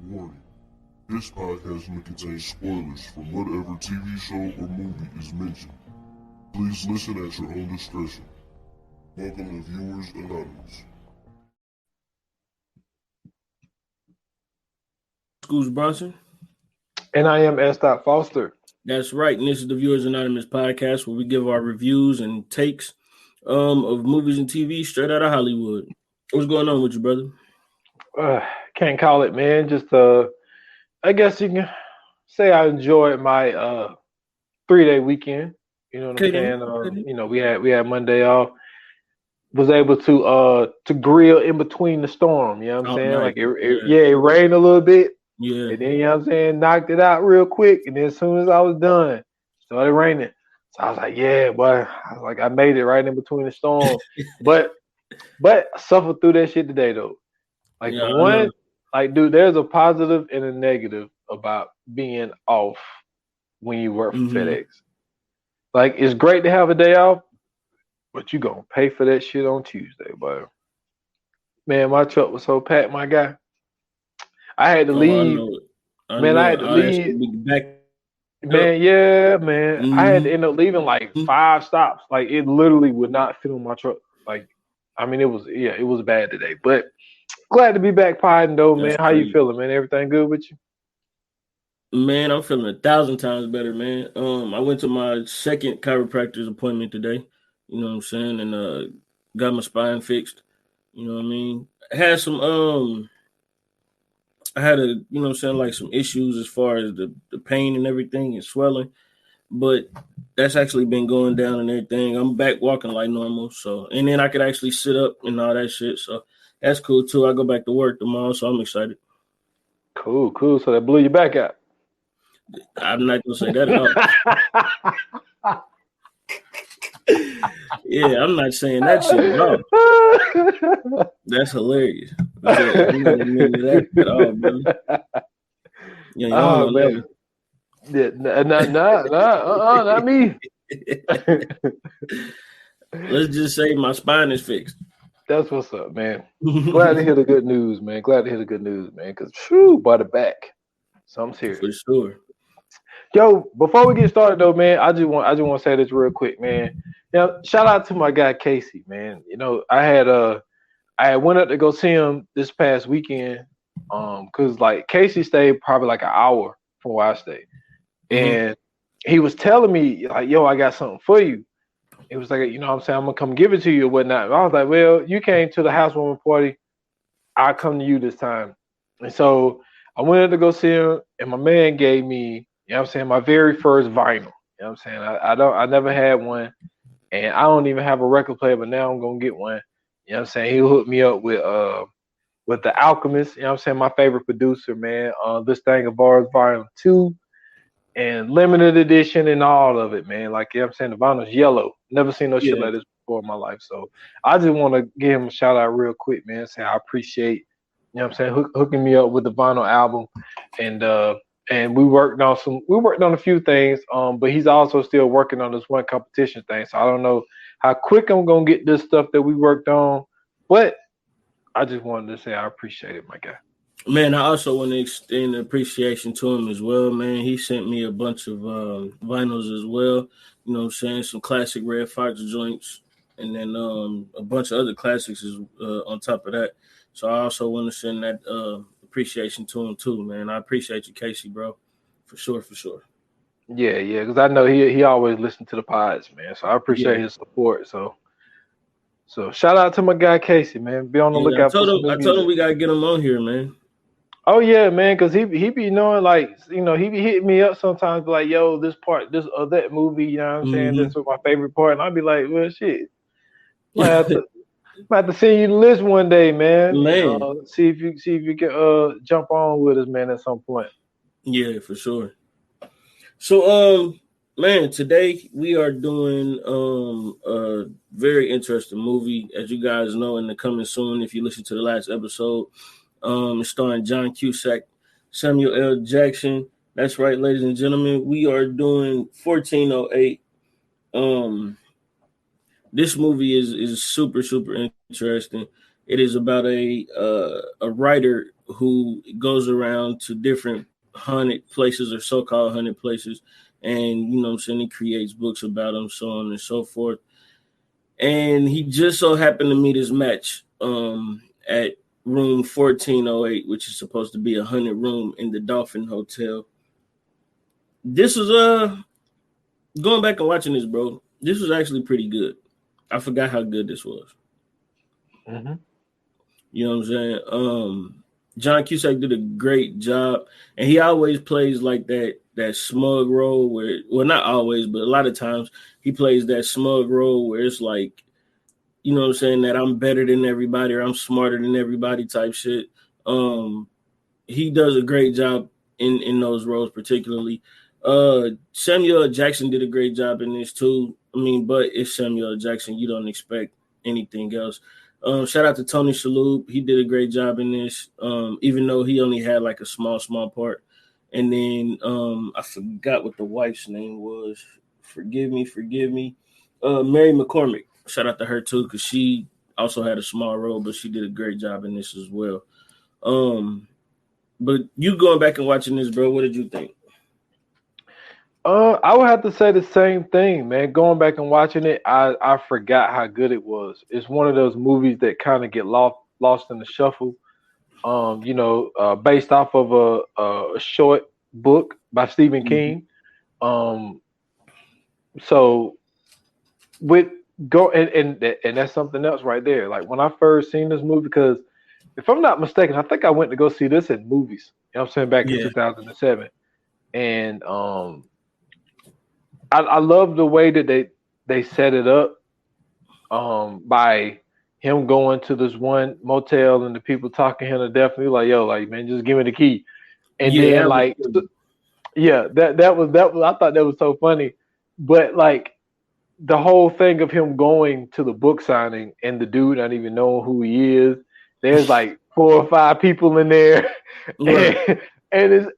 Warning. This podcast may contain spoilers from whatever TV show or movie is mentioned. Please listen at your own discretion. Welcome to Viewers Anonymous. Schools Bronson. And I am S. Foster. That's right. And this is the Viewers Anonymous podcast where we give our reviews and takes of movies and TV straight out of Hollywood. What's going on with you, brother? Can't call it, man. Just I guess you can say I enjoyed my 3-day weekend. You know what I'm saying? You know, we had Monday off. Was able to grill in between the storm. You know what I'm saying? Nice. Like it rained a little bit. Yeah. And then, you know what I'm saying, knocked it out real quick. And then as soon as I was done, started raining. So I was like, yeah, boy. I was like, I made it right in between the storm. but I suffered through that shit today, though. Like, yeah, one, like, dude, there's a positive and a negative about being off when you work for FedEx. Like, it's great to have a day off, but you going to pay for that shit on Tuesday, boy. Man, my truck was so packed, my guy. I had to leave. I had to leave. Man. I had to end up leaving like 5 stops. Like, it literally would not fit on my truck. Like, I mean, it was bad today. But glad to be back potting though, man. How you feeling, man? Everything good with you? Man, I'm feeling 1,000 times better, man. I went to my second chiropractor's appointment today. You know what I'm saying? And got my spine fixed. You know what I mean? I had some you know what I'm saying, like some issues as far as the pain and everything and swelling. But that's actually been going down and everything. I'm back walking like normal. So, and then I could actually sit up and all that shit. So that's cool too. I go back to work tomorrow, so I'm excited. Cool. So that blew you back out. I'm not gonna say that at all. Yeah, I'm not saying that shit at all. That's hilarious. I'm not admitting to that at all, brother. Yeah, you don't know that. Yeah, not me. Let's just say my spine is fixed. That's what's up, man. Glad to hear the good news, man. Because, by the back. Something serious. For sure. Yo, before we get started though, man, I just want to say this real quick, man. You know, shout out to my guy Casey, man. You know, I went up to go see him this past weekend, cause like Casey stayed probably like an hour from where I stayed, and he was telling me like, "Yo, I got something for you." It was like, you know what I'm saying, I'm gonna come give it to you or whatnot. And I was like, well, you came to the housewarming party, I'll come to you this time. And so I went up to go see him, and my man gave me, you know what I'm saying, my very first vinyl. You know what I'm saying? I never had one, and I don't even have a record player, but now I'm gonna get one. You know what I'm saying? He hooked me up with The Alchemist, you know what I'm saying, my favorite producer, man. This thing of ours, Volume 2, and limited edition and all of it, man. Like, you know what I'm saying, the vinyl's yellow. Never seen no shit like this before in my life. So I just want to give him a shout out real quick, man. Say I appreciate, you know what I'm saying, hooking me up with the vinyl album. And we worked on a few things, but he's also still working on this one competition thing. So I don't know how quick I'm gonna get this stuff that we worked on, but I just wanted to say I appreciate it, my guy. Man, I also want to extend appreciation to him as well, man. He sent me a bunch of vinyls as well. You know what I'm saying? Some classic Red Fox joints, and then a bunch of other classics on top of that. So I also want to send that appreciation to him too, man. I appreciate you, Casey, bro. For sure. Yeah, because I know he always listens to the pods, man. So I appreciate his support. So shout out to my guy Casey, man. Be on the lookout for some new music. I told him we gotta get him on here, man. Oh yeah, man, because he be knowing, like, you know, he be hitting me up sometimes, like, yo, this part, this or that movie, you know what I'm saying? That's my favorite part, and I'll be like, well, shit, might have to send you the list one day, man. See if you can jump on with us, man, at some point. Yeah, for sure. So, man, today we are doing a very interesting movie, as you guys know, in the coming soon. If you listen to the last episode. It's starring John Cusack, Samuel L. Jackson. That's right, ladies and gentlemen. We are doing 1408. This movie is super, super interesting. It is about a writer who goes around to different haunted places or so-called haunted places, and you know what I'm saying, he creates books about them, so on and so forth. And he just so happened to meet his match at room 1408, which is supposed to be a haunted room in the Dolphin Hotel. This was going back and watching this, bro. This was actually pretty good. I forgot how good this was. Mm-hmm. You know what I'm saying? John Cusack did a great job, and he always plays like that smug role where, well, not always, but a lot of times he plays that smug role where it's like, you know what I'm saying, that I'm better than everybody or I'm smarter than everybody type shit. He does a great job in those roles, particularly. Samuel L. Jackson did a great job in this too. I mean, but it's Samuel L. Jackson, you don't expect anything else. Shout out to Tony Shalhoub. He did a great job in this, even though he only had like a small part. And then I forgot what the wife's name was. Forgive me. Mary McCormick. Shout out to her too, because she also had a small role, but she did a great job in this as well. But you going back and watching this, bro, what did you think? I would have to say the same thing, man. Going back and watching it, I forgot how good it was. It's one of those movies that kind of get lost in the shuffle. Based off of a short book by Stephen King. So with and that's something else right there. Like when I first seen this movie, because if I'm not mistaken, I think I went to go see this in movies. You know what I'm saying, back in 2007, and I love the way that they set it up by him going to this one motel and the people talking him to death. And he's like, yo, like, man, just give me the key. And then like, that was I thought that was so funny. But like the whole thing of him going to the book signing and the dude not even knowing who he is, there's like 4 or 5 people in there. Right. and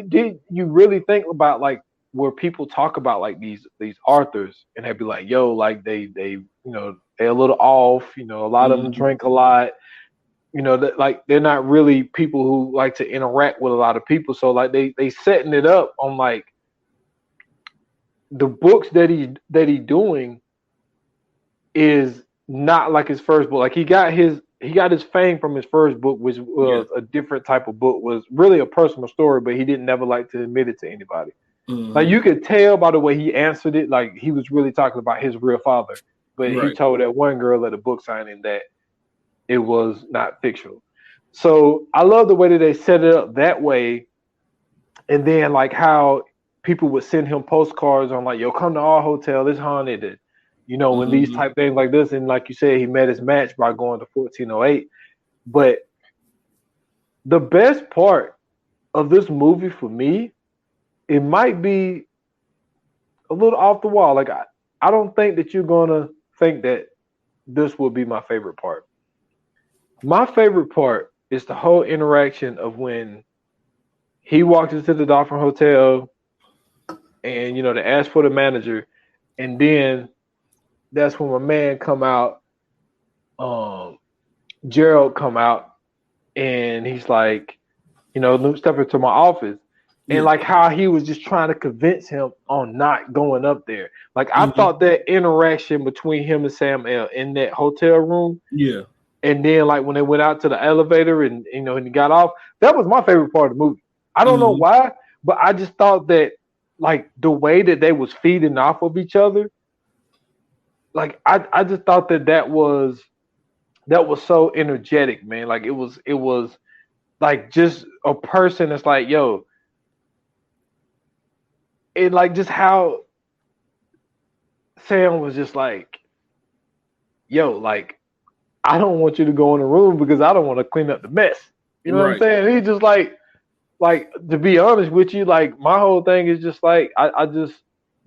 did you really think about like where people talk about like these authors and they'd be like, yo, like they you know, they're a little off, you know, a lot of them drink a lot, you know, that like they're not really people who like to interact with a lot of people. So like they setting it up on like the books that he doing is not like his first book. Like he got his fame from his first book, which was a different type of book, was really a personal story, but he didn't never like to admit it to anybody. Like you could tell by the way he answered it, like he was really talking about his real father. But he told that one girl at a book signing that it was not fictional. So I love the way that they set it up that way. And then like how people would send him postcards on like, yo, come to our hotel, it's haunted. And, you know, when these type things like this. And like you said, he met his match by going to 1408. But the best part of this movie for me, it might be a little off the wall. Like I don't think that you're gonna think that this will be my favorite part. My favorite part is the whole interaction of when he walked into the Dolphin Hotel and, you know, they asked for the manager, and then that's when my man come out, Gerald come out, and he's like, you know, step into my office. And like how he was just trying to convince him on not going up there. Like I thought that interaction between him and Sam L in that hotel room. Yeah. And then like when they went out to the elevator and, you know, and he got off, that was my favorite part of the movie. I don't know why, but I just thought that like the way that they was feeding off of each other, like I just thought that was so energetic, man. Like it was like just a person that's like, yo, and like just how Sam was just like, yo, like, I don't want you to go in the room because I don't want to clean up the mess. You know what I'm saying? He just like to be honest with you, like my whole thing is just like I just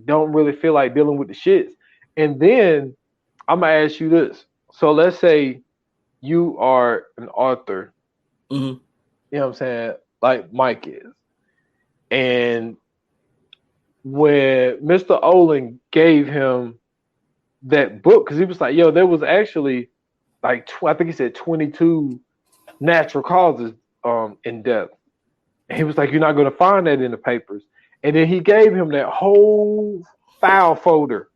don't really feel like dealing with the shits. And then I'm gonna ask you this. So let's say you are an author, you know what I'm saying, like Mike is, and when Mr. Olin gave him that book, because he was like, yo, there was actually like I think he said 22 natural causes in depth. And he was like, "You're not going to find that in the papers." And then he gave him that whole file folder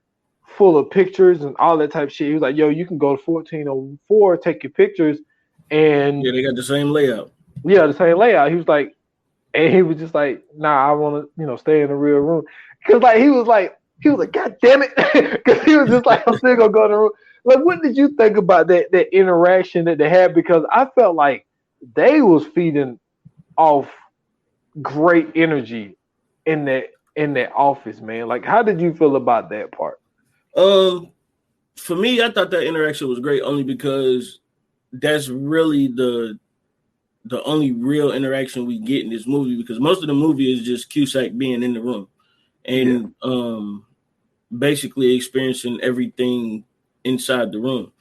full of pictures and all that type of shit. He was like, "Yo, you can go to 1404, take your pictures, and Yeah, they got the same layout. yeah, the same layout." He was like, and he was just like, "Nah, I want to, stay in the real room." Because like he was like, "God damn it," because he was just like, "I'm still gonna go to the room." Like, what did you think about that interaction that they had? Because I felt like they was feeding off great energy in that office, man. Like, how did you feel about that part? For me, I thought that interaction was great only because that's really the only real interaction we get in this movie, because most of the movie is just Cusack being in the room and basically experiencing everything inside the room.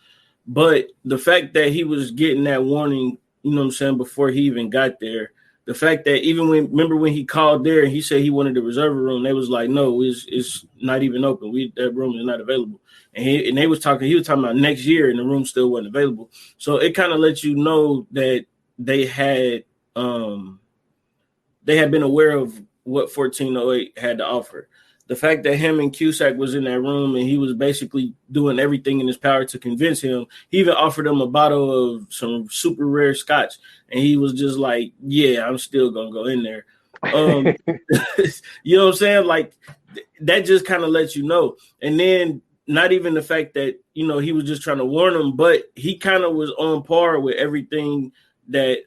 But the fact that he was getting that warning, before he even got there, the fact that even remember when he called there and he said he wanted to reserve a room, they was like, no, it's not even open. That room is not available. And he was talking about next year and the room still wasn't available. So it kind of lets you know that they had been aware of what 1408 had to offer. The fact that him and Cusack was in that room and he was basically doing everything in his power to convince him. He even offered him a bottle of some super rare scotch, and he was just like, "Yeah, I'm still gonna go in there." You know what I'm saying? Like that just kind of lets you know. And then not even the fact that he was just trying to warn him, but he kind of was on par with everything that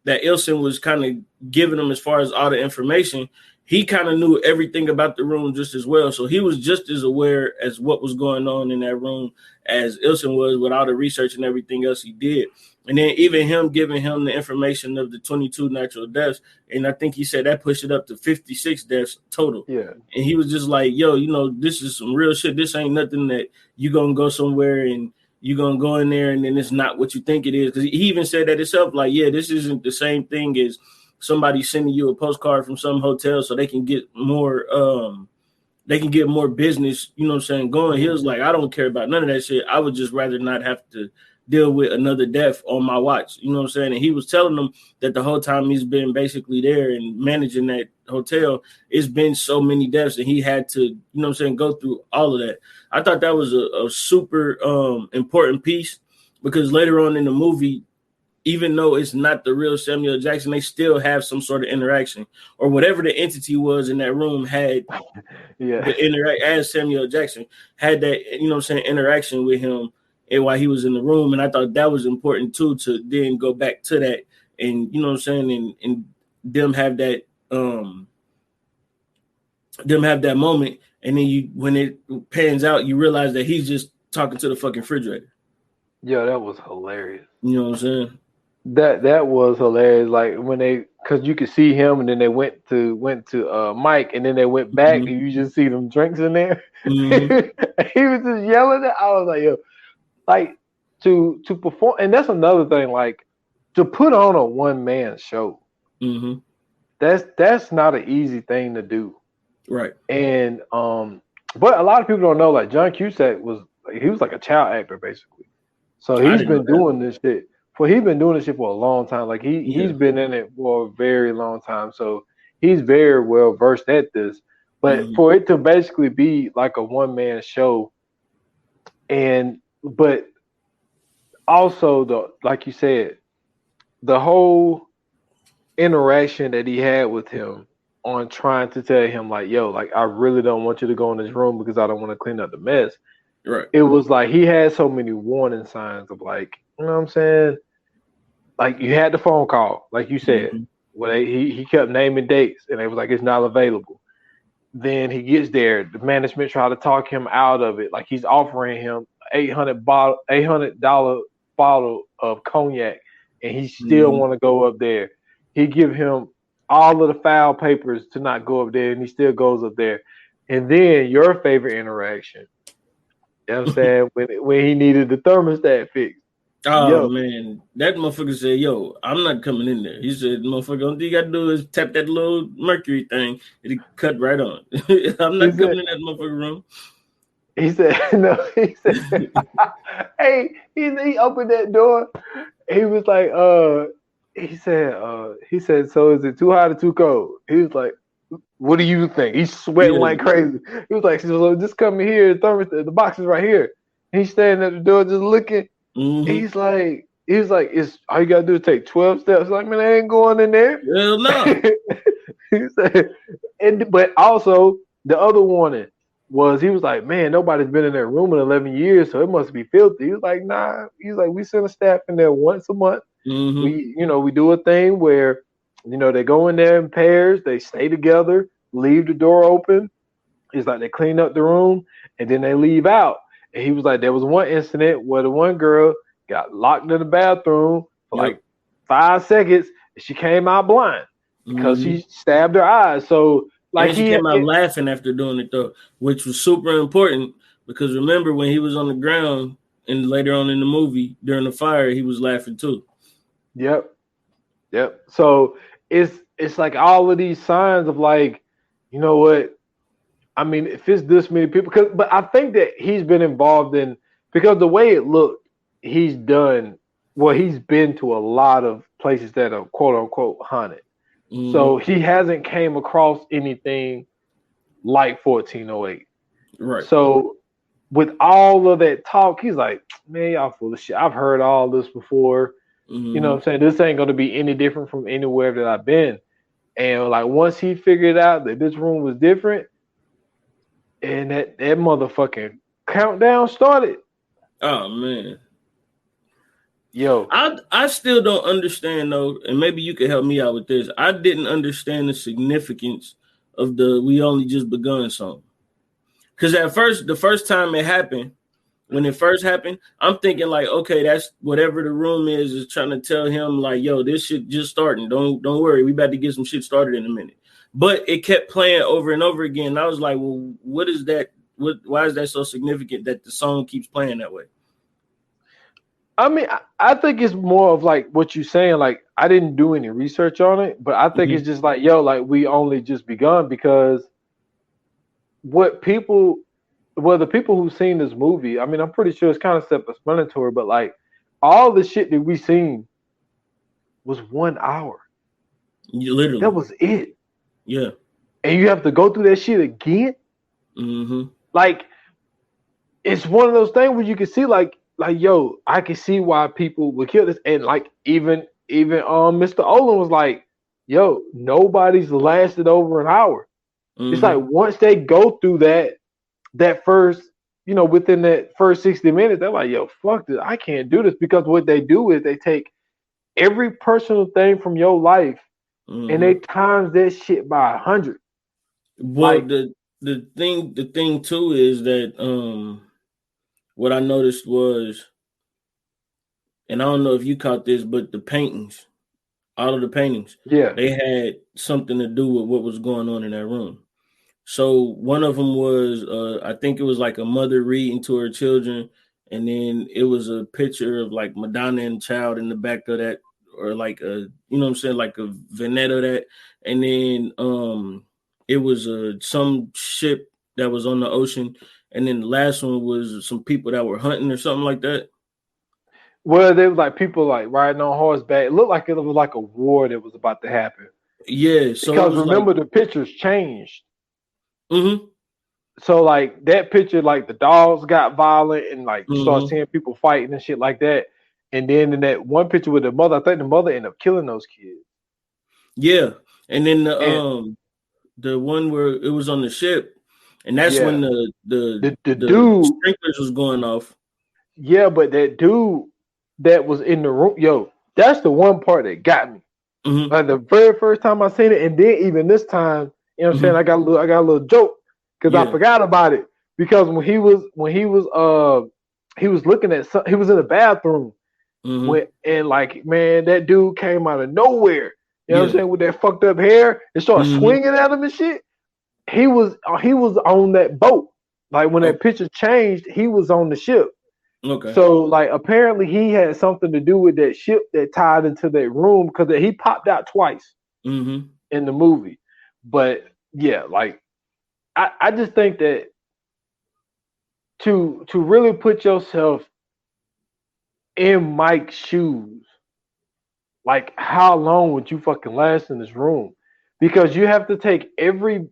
that Ilsen was kind of giving him as far as all the information. He kind of knew everything about the room just as well. So he was just as aware as what was going on in that room as Ilsen was with all the research and everything else he did. And then even him giving him the information of the 22 natural deaths. And I think he said that pushed it up to 56 deaths total. Yeah. And he was just like, yo, this is some real shit. This ain't nothing that you going to go somewhere and you're going to go in there and then it's not what you think it is. Because he even said that himself, like, yeah, this isn't the same thing as somebody sending you a postcard from some hotel so they can get more business, going. He was like, I don't care about none of that shit. I would just rather not have to deal with another death on my watch. And he was telling them that the whole time he's been basically there and managing that hotel, it's been so many deaths and he had to, go through all of that. I thought that was a super important piece, because later on in the movie, even though it's not the real Samuel Jackson, they still have some sort of interaction, or whatever the entity was in that room had as Samuel Jackson had that, interaction with him and while he was in the room. And I thought that was important too, to then go back to that and, and them have that moment. And then when it pans out, you realize that he's just talking to the fucking refrigerator. Yeah, that was hilarious. You know what I'm saying? That was hilarious. Like when because you could see him, and then they went to Mike, and then they went back, and you just see them drinks in there. Mm-hmm. He was just yelling. I was like, yo, like to perform, and that's another thing. Like to put on a one-man show. Mm-hmm. That's not an easy thing to do. Right. And but a lot of people don't know. Like John Cusack was like a child actor basically. So he's been doing this shit. He's been doing this shit for a long time. Like he's been in it for a very long time. So he's very well versed at this. But for it to basically be like a one-man show, but also like you said, the whole interaction that he had with him on trying to tell him like, yo, like I really don't want you to go in this room because I don't want to clean up the mess. Right. It was like he had so many warning signs of like, you know what I'm saying? Like you had the phone call, like you said, where he kept naming dates and they was like, it's not available. Then he gets there, the management tried to talk him out of it. Like he's offering him $800 bottle of cognac, and he still want to go up there. He give him all of the file papers to not go up there, and he still goes up there. And then your favorite interaction, you know what I'm saying, when he needed the thermostat fixed. Oh, man, that motherfucker said, yo, I'm not coming in there. He said, motherfucker, all you got to do is tap that little mercury thing. It'll cut right on. I'm not coming in that motherfucker room. He said, no, he said, hey, he opened that door. He was like, he said, so is it too hot or too cold? He was like, what do you think? He's sweating Yeah. like crazy. He was like, so just come in here, the box is right here. He's standing at the door just looking. Mm-hmm. He's like, it's all you gotta do is take 12 steps. Like, man, I ain't going in there. Hell no. He said, but also the other warning was he was like, man, nobody's been in that room in 11 years, so it must be filthy. He was like, nah. He's like, we send a staff in there once a month. Mm-hmm. We do a thing where, they go in there in pairs, they stay together, leave the door open. It's like they clean up the room and then they leave out. And he was like, there was one incident where the one girl got locked in the bathroom for like 5 seconds and she came out blind because she stabbed her eyes. So like and she came out laughing after doing it though, which was super important because remember when he was on the ground and later on in the movie during the fire, he was laughing too. Yep. So it's like all of these signs of like, you know what? I mean, if it's this many people, but I think that he's been involved in because the way it looked, he's been to a lot of places that are quote unquote haunted. Mm-hmm. So he hasn't came across anything like 1408. Right. So with all of that talk, he's like, man, y'all full of shit. I've heard all this before. Mm-hmm. You know what I'm saying? This ain't going to be any different from anywhere that I've been. And like once he figured out that this room was different and that motherfucking countdown started. Oh man. Yo. I still don't understand though, and maybe you could help me out with this. I didn't understand the significance of the "We Only Just Begun" song. Because at first, the first time it happened, when it first happened, I'm thinking like, okay, that's whatever the room is trying to tell him like, yo, this shit just starting. Don't worry, we about to get some shit started in a minute. But it kept playing over and over again. And I was like, well, what is that? Why is that so significant that the song keeps playing that way? I mean, I think it's more of like what you're saying. Like, I didn't do any research on it, but I think it's just like, yo, like we only just begun because the people who've seen this movie, I mean, I'm pretty sure it's kind of self-explanatory, but like all the shit that we seen was 1 hour. Literally. That was it. Yeah. And you have to go through that shit again? Mm-hmm. Like, it's one of those things where you can see like, yo, I can see why people would kill this. And like even Mr. Olin was like, yo, nobody's lasted over an hour. It's like once they go through that first, within that first 60 minutes, they're like, yo, fuck this. I can't do this. Because what they do is they take every personal thing from your life and they times that shit by 100. Well, like, the thing too is that what I noticed was, and I don't know if you caught this, but the paintings, all of the paintings, they had something to do with what was going on in that room. So one of them was, I think it was like a mother reading to her children, and then it was a picture of like Madonna and child in the back of that, or like a, you know what I'm saying, like a vignette of that, and then it was some ship that was on the ocean, and then the last one was some people that were hunting or something like that. Well, there was like people like riding on horseback. It looked like it was like a war that was about to happen. Yeah, so because remember the pictures changed. Mm-hmm. So like that picture, like the dogs got violent and like you start seeing people fighting and shit like that. And then in that one picture with the mother, I think the mother ended up killing those kids. Yeah, and then the one where it was on the ship, and that's when the dude sprinklers was going off. Yeah, but that dude that was in the room, yo, that's the one part that got me. Like the very first time I seen it, and then even this time, you know what I'm saying, I got a little joke because I forgot about it. Because when he was looking at he was in the bathroom and like, man, that dude came out of nowhere. You know what I'm saying, with that fucked up hair and started swinging at him and shit. He was on that boat. Like when that picture changed, he was on the ship. Okay. So like apparently he had something to do with that ship that tied into that room because he popped out twice in the movie. But yeah, like I just think that to really put yourself in Mike's shoes, like, how long would you fucking last in this room? Because you have to take every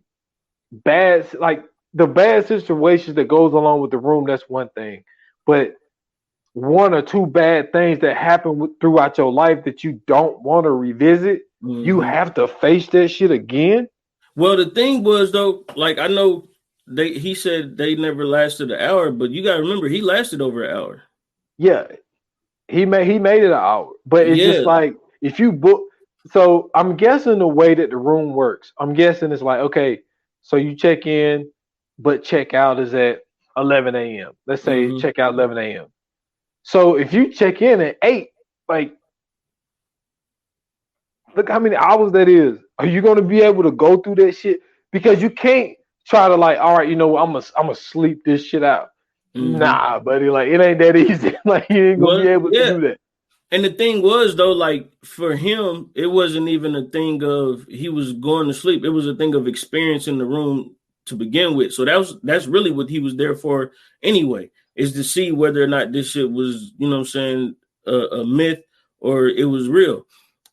like the bad situations that goes along with the room. That's one thing, but one or two bad things that happen throughout your life that you don't want to revisit, you have to face that shit again. Well, the thing was though, like I know he said they never lasted an hour, but you gotta remember he lasted over an hour. Yeah, he made it an hour, but it's just like if you book. So I'm guessing the way that the room works, I'm guessing it's like, okay, so you check in, but check out is at 11 a.m. Let's say check out 11 a.m. So if you check in at 8, like, look how many hours that is. Are you going to be able to go through that shit? Because you can't try to like, all right, you know, I'm gonna sleep this shit out. Nah, buddy, like it ain't that easy. Like you ain't gonna be able to do that. And the thing was though, like for him, it wasn't even a thing of he was going to sleep. It was a thing of experiencing the room to begin with. So that's really what he was there for anyway, is to see whether or not this shit was, you know what I'm saying, a myth or it was real.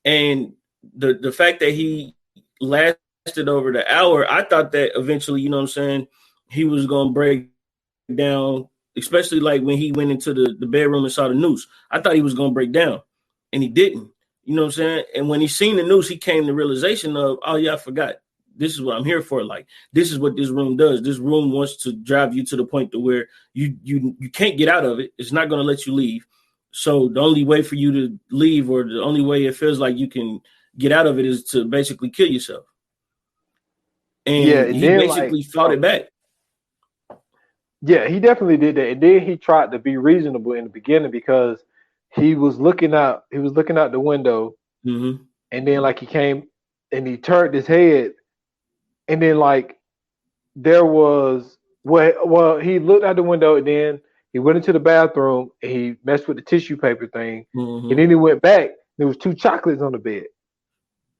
And the fact that he lasted over the hour, I thought that eventually, you know what I'm saying, he was gonna break down, especially like when he went into the bedroom and saw the noose. I thought he was gonna break down, and he didn't. You know what I'm saying? And when he seen the noose, he came to realization of, oh yeah, I forgot. This is what I'm here for. Like, this is what this room does. This room wants to drive you to the point to where you can't get out of it. It's not gonna let you leave. So the only way for you to leave, or the only way it feels like you can get out of it, is to basically kill yourself. And he basically fought it back. Yeah, he definitely did that. And then he tried to be reasonable in the beginning because he was looking out the window, and then like he came and he turned his head, and then like there was he looked out the window, and then he went into the bathroom and he messed with the tissue paper thing, and then he went back. There was 2 chocolates on the bed.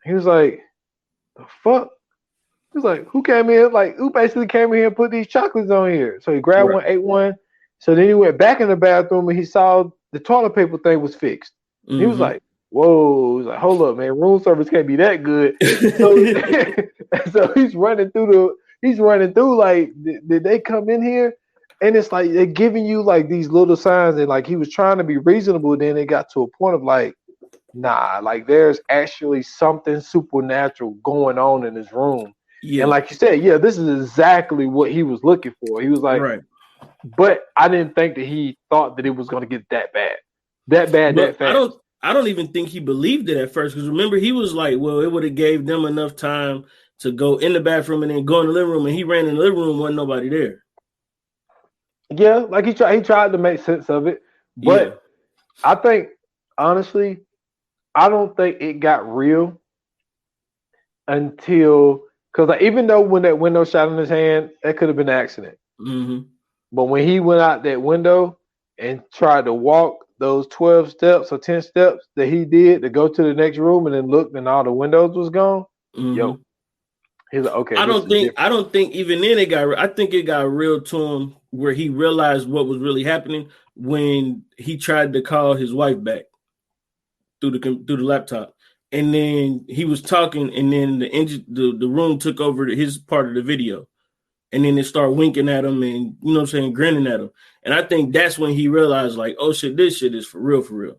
He was like, "The fuck." He was like, who came in? Like, who basically came in here and put these chocolates on here? So he grabbed one, ate one. So then he went back in the bathroom and he saw the toilet paper thing was fixed. He was like, whoa. He was like, hold up, man. Room service can't be that good. So he's running through like, did they come in here? And it's like they're giving you like these little signs, and like he was trying to be reasonable. Then it got to a point of like, nah, like there's actually something supernatural going on in this room. Yeah. And like you said, yeah, this is exactly what he was looking for. He was like, but I didn't think that he thought that it was going to get that bad, that fast. I don't even think he believed it at first, because remember, he was like, well, it would have gave them enough time to go in the bathroom and then go in the living room, and he ran in the living room, wasn't nobody there. Yeah, like he tried to make sense of it, but I think honestly, I don't think it got real until. Because like, even though when that window shot in his hand, that could have been an accident. But when he went out that window and tried to walk those 12 steps or 10 steps that he did to go to the next room and then looked and all the windows was gone, yo, he's like, okay. I don't think even then it got. I think it got real to him where he realized what was really happening when he tried to call his wife back through the laptop. And then he was talking, and then the room took over his part of the video, and then it started winking at him, and you know what I'm saying, grinning at him. And I think that's when he realized, like, oh shit, this shit is for real, for real.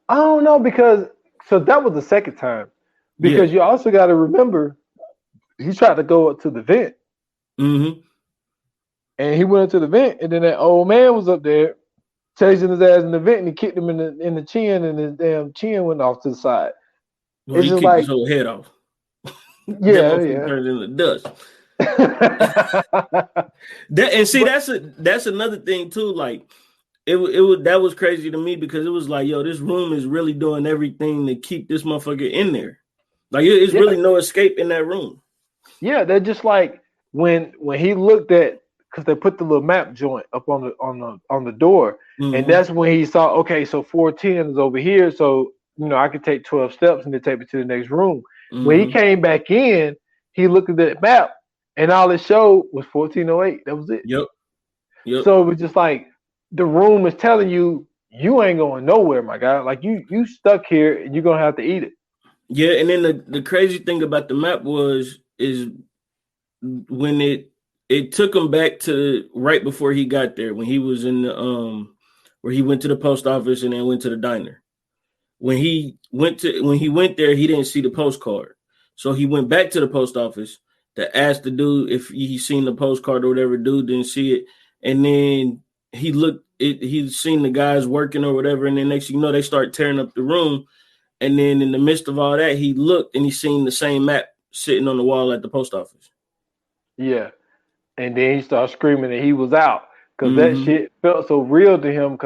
I don't know, because so that was the second time, because you also got to remember he tried to go up to the vent, and he went up to the vent, and then that old man was up there chasing his ass in the vent, and he kicked him in the chin, and his damn chin went off to the side. Well, he kicked his whole head off. Turned into dust. That's another thing too. Like it that was crazy to me, because it was like, yo, this room is really doing everything to keep this motherfucker in there. Like it's really no escape in that room. Yeah, they're just like when he looked at, because they put the little map joint up on the door, and that's when he saw, okay, so 410 is over here, so. You know, I could take 12 steps and then take me to the next room. When he came back in, he looked at that map, and all it showed was 1408. That was it. Yep. So it was just like the room is telling you, you ain't going nowhere, my guy. Like you stuck here and you're gonna have to eat it. Yeah, and then the crazy thing about the map is when it took him back to right before he got there, when he was in the where he went to the post office and then went to the diner. When he went there, he didn't see the postcard. So he went back to the post office to ask the dude if he seen the postcard or whatever. Dude didn't see it. And then he'd seen the guys working or whatever. And then next thing you know, they start tearing up the room. And then in the midst of all that, he looked and he seen the same map sitting on the wall at the post office. Yeah. And then he started screaming that he was out because that Mm-hmm. shit felt so real to him.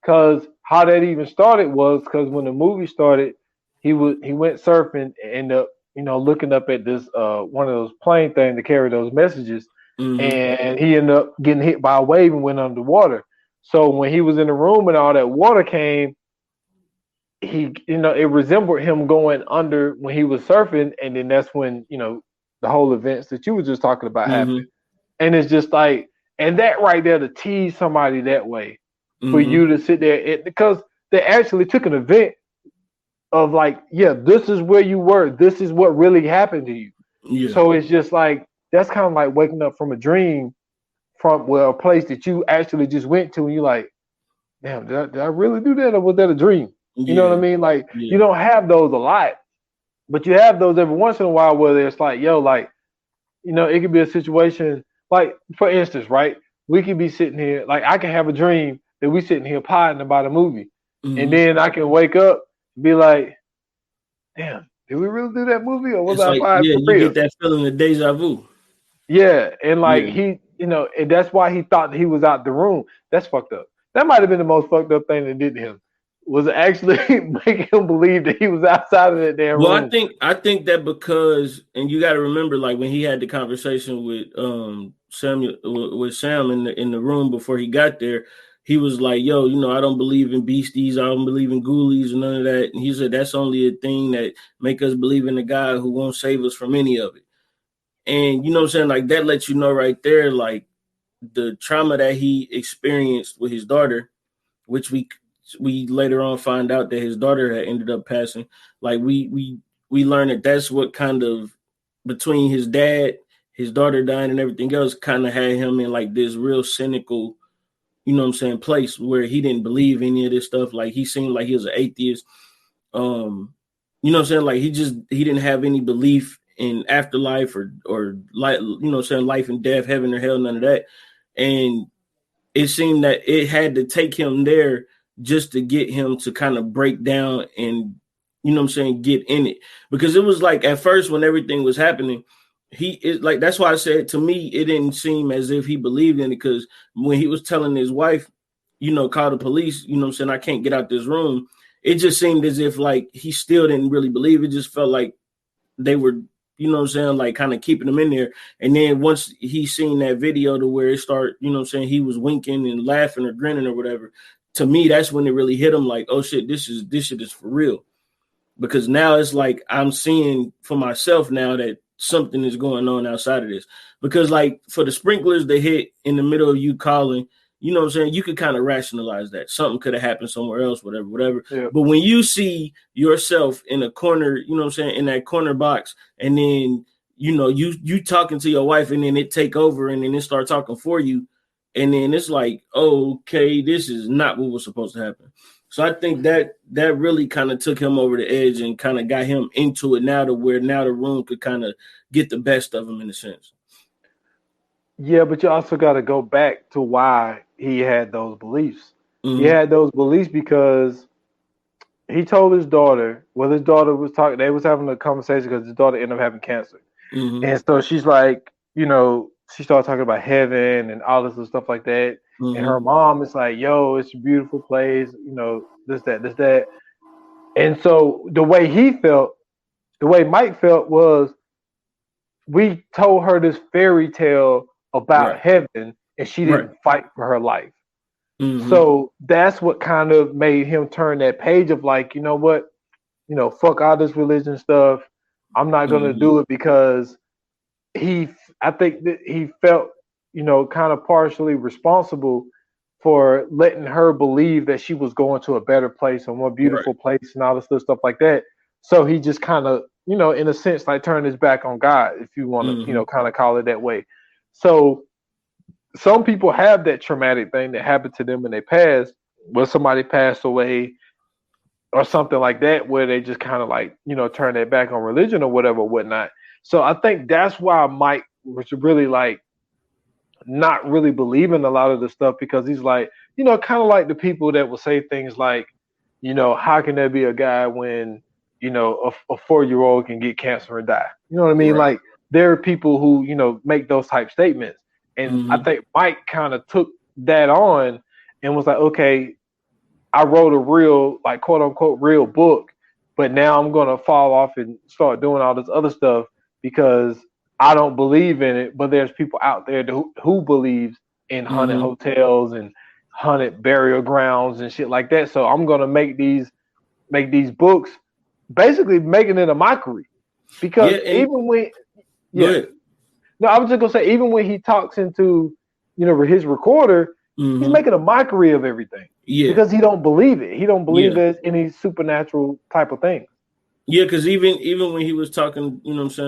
Because how that even started was because when the movie started, he went surfing and ended up looking up at this one of those plane things to carry those messages, Mm-hmm. and he ended up getting hit by a wave and went underwater. So when he was in the room and all that water came, it resembled him going under when he was surfing, and then that's when the whole events that you were just talking about happened. Mm-hmm. And it's just like, and that right there to tease somebody that way for Mm-hmm. you to sit there because they actually took an event of like, yeah, this is where you were. This is what really happened to you. Yeah. So it's just like, that's kind of like waking up from a dream from a place that you actually just went to and you're like, damn, did I really do that or was that a dream? You know what I mean? Like, you don't have those a lot, but you have those every once in a while where it's like, yo, like, it could be a situation. Like, for instance, right? We could be sitting here, like I can have a dream that we sitting here potting about a movie. Mm-hmm. And then I can wake up and be like, damn, did we really do that movie? Or was It's I like, potting for you real? get that feeling of deja vu. Yeah. And like Yeah. and that's why he thought that he was out the room. That's fucked up. That might have been the most fucked up thing that did to him. Was actually making him believe that he was outside of that damn Well, room. I think that because, and you got to remember, like when he had the conversation with Sam in the room before he got there, he was like, "Yo, I don't believe in beasties. I don't believe in ghoulies and none of that." And he said that's only a thing that make us believe in a God who won't save us from any of it. And you know what I'm saying? Like that lets you know right there, like the trauma that he experienced with his daughter, which we later on find out that his daughter had ended up passing. Like we learned that that's what kind of, between his dad, his daughter dying, and everything else, kind of had him in like this real cynical, place where he didn't believe any of this stuff. Like he seemed like he was an atheist. Like he didn't have any belief in afterlife or like, life and death, heaven or hell, none of that. And it seemed that it had to take him there just to get him to kind of break down and, get in it. Because it was like at first when everything was happening, that's why I said, to me, it didn't seem as if he believed in it. Because when he was telling his wife, call the police, I can't get out this room. It just seemed as if like he still didn't really believe. It just felt like they were, like kind of keeping him in there. And then once he seen that video to where it started, he was winking and laughing or grinning or whatever. To me, that's when it really hit him like, oh shit, this shit is for real. Because now it's like I'm seeing for myself now that something is going on outside of this. Because like for the sprinklers that hit in the middle of you calling, you could kind of rationalize that something could have happened somewhere else, whatever. Yeah. But when you see yourself in a corner, in that corner box, and then you talking to your wife, and then it take over, and then it start talking for you, and then it's like, oh, okay, this is not what was supposed to happen. So I think that really kind of took him over the edge and kind of got him into it now to where now the room could kind of get the best of him in a sense. Yeah, but you also got to go back to why he had those beliefs. Mm-hmm. He had those beliefs because he told his daughter, his daughter was talking, they was having a conversation because his daughter ended up having cancer. Mm-hmm. And so she's like, she started talking about heaven and all this other stuff like that. Mm-hmm. And her mom is like, yo, it's a beautiful place, this, that. And so the way Mike felt was, we told her this fairy tale about Right. heaven and she didn't Right. fight for her life. Mm-hmm. So that's what kind of made him turn that page of like, you know what, fuck all this religion stuff. I'm not going to Mm-hmm. do it because I think that he felt, kind of partially responsible for letting her believe that she was going to a better place, a more beautiful place, and all this other stuff like that. So he just kind of, in a sense, like turned his back on God, if you want to, kind of call it that way. So some people have that traumatic thing that happened to them in their past, where somebody passed away or something like that, where they just kind of like, turn their back on religion or whatever, whatnot. So I think that's why Mike was really like not really believing a lot of the stuff, because he's like, kind of like the people that will say things like, how can there be a guy when, a 4-year-old can get cancer and die? You know what I mean? Right. Like there are people who, make those type statements. And I think Mike kind of took that on and was like, okay, I wrote a real, like, quote unquote, real book, but now I'm going to fall off and start doing all this other stuff because I don't believe in it. But there's people out there who believes in haunted hotels and haunted burial grounds and shit like that. So I'm going to make these books, basically making it a mockery, because even when, no, I was just going to say, even when he talks into, his recorder, he's making a mockery of everything. Yeah, because he don't believe it. He don't believe there's any supernatural type of thing. Yeah, because even when he was talking,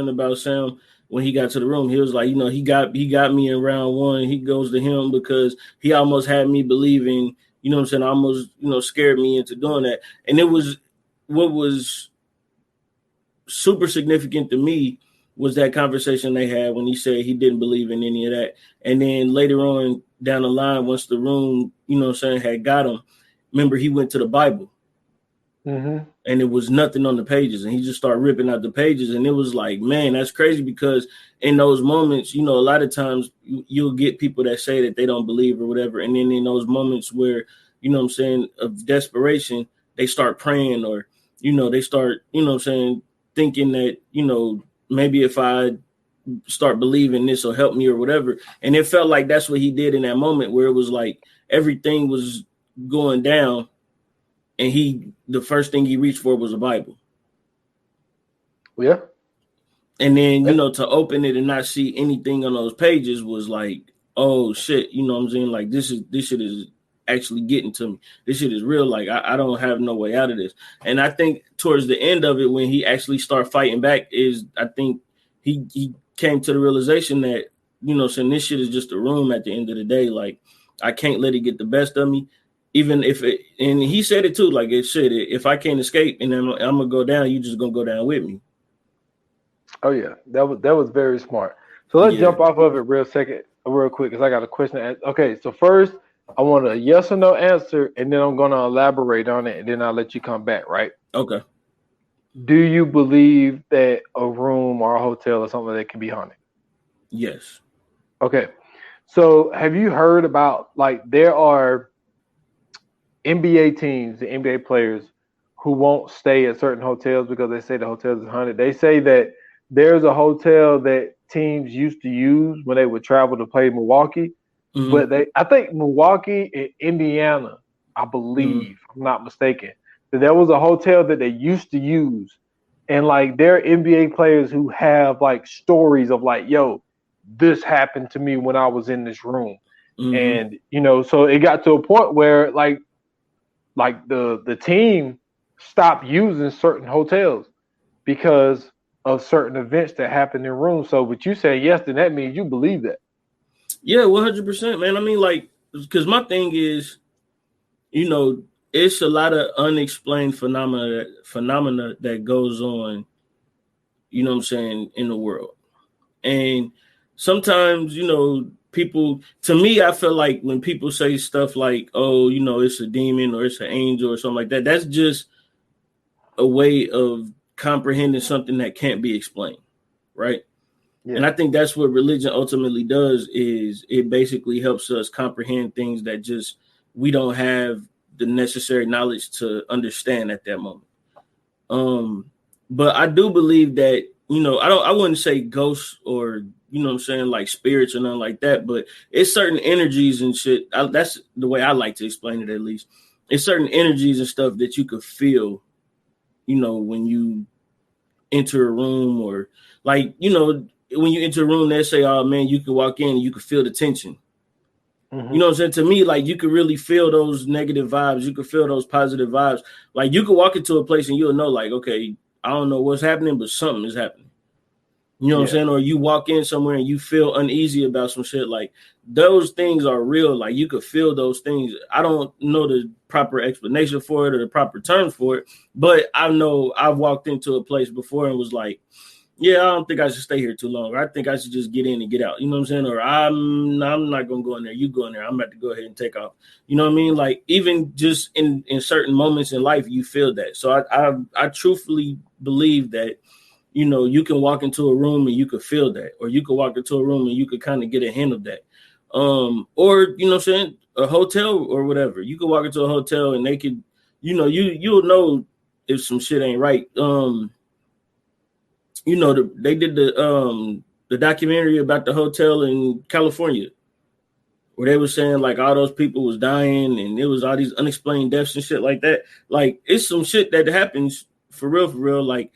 about Sam, when he got to the room, he was like, he got me in round one. He goes to him because he almost had me believing, almost, scared me into doing that. And it was what was super significant to me was that conversation they had when he said he didn't believe in any of that. And then later on down the line, once the room, had got him, remember he went to the Bible and it was nothing on the pages, and he just started ripping out the pages. And it was like, man, that's crazy, because in those moments, a lot of times you'll get people that say that they don't believe or whatever. And then in those moments where, of desperation, they start praying, or, they start, thinking that, maybe if I start believing this will help me or whatever. And it felt like that's what he did in that moment, where it was like everything was going down, and the first thing he reached for was a Bible. Yeah. And then, to open it and not see anything on those pages was like, oh shit, what I'm saying? Like this shit is actually getting to me. This shit is real. Like I don't have no way out of this. And I think towards the end of it, when he actually started fighting back, I think he came to the realization that, saying this shit is just a room at the end of the day. Like I can't let it get the best of me. Even if and he said it too, like it shit, if I can't escape and I'm gonna go down, you just gonna go down with me. Oh yeah, that was very smart. So let's jump off of it real quick, because I got a question to ask. Okay, so first I want a yes or no answer, and then I'm gonna elaborate on it, and then I'll let you come back, right? Okay. Do you believe that a room or a hotel or something that can be haunted? Yes. Okay. So have you heard about, like, there are NBA teams, the NBA players, who won't stay at certain hotels because they say the hotels is haunted. They say that there's a hotel that teams used to use when they would travel to play Milwaukee. But I think Milwaukee and Indiana, I believe, if I'm not mistaken, that there was a hotel that they used to use. And like there are NBA players who have like stories of like, yo, this happened to me when I was in this room. And, so it got to a point where like the team stopped using certain hotels because of certain events that happened in rooms. So what you say yes, then that means you believe that. Yeah, 100%, man. I mean, like, because my thing is, it's a lot of unexplained phenomena that goes on, in the world. And sometimes, people, to me, I feel like when people say stuff like, oh, it's a demon or it's an angel or something like that, that's just a way of comprehending something that can't be explained, right? Yeah. And I think that's what religion ultimately does, is it basically helps us comprehend things that just we don't have the necessary knowledge to understand at that moment. But I do believe that, I wouldn't say ghosts or, like spirits or nothing like that, but it's certain energies and shit. That's the way I like to explain it, at least. It's certain energies and stuff that you could feel, when you enter a room, or like, when you enter a room, they say, oh man, you can walk in and you can feel the tension. You know what I'm saying? To me, like you could really feel those negative vibes. You could feel those positive vibes. Like you could walk into a place and you'll know, like, okay, I don't know what's happening, but something is happening. You know what I'm saying? Or you walk in somewhere and you feel uneasy about some shit. Like those things are real. Like you could feel those things. I don't know the proper explanation for it or the proper term for it, but I know I've walked into a place before and was like, yeah, I don't think I should stay here too long. Or I think I should just get in and get out. You know what I'm saying? Or I'm not gonna go in there. You go in there. I'm about to go ahead and take off. You know what I mean? Like even just in certain moments in life, you feel that. So I truthfully believe that, you know, you can walk into a room and you could feel that, or you could walk into a room and you could kind of get a hint of that. Or, you know what I'm saying, a hotel or whatever. You could walk into a hotel and they could, you know, you'll know if some shit ain't right. You know, they did the documentary about the hotel in California where they were saying like all those people was dying and there was all these unexplained deaths and shit like that. Like it's some shit that happens for real, like,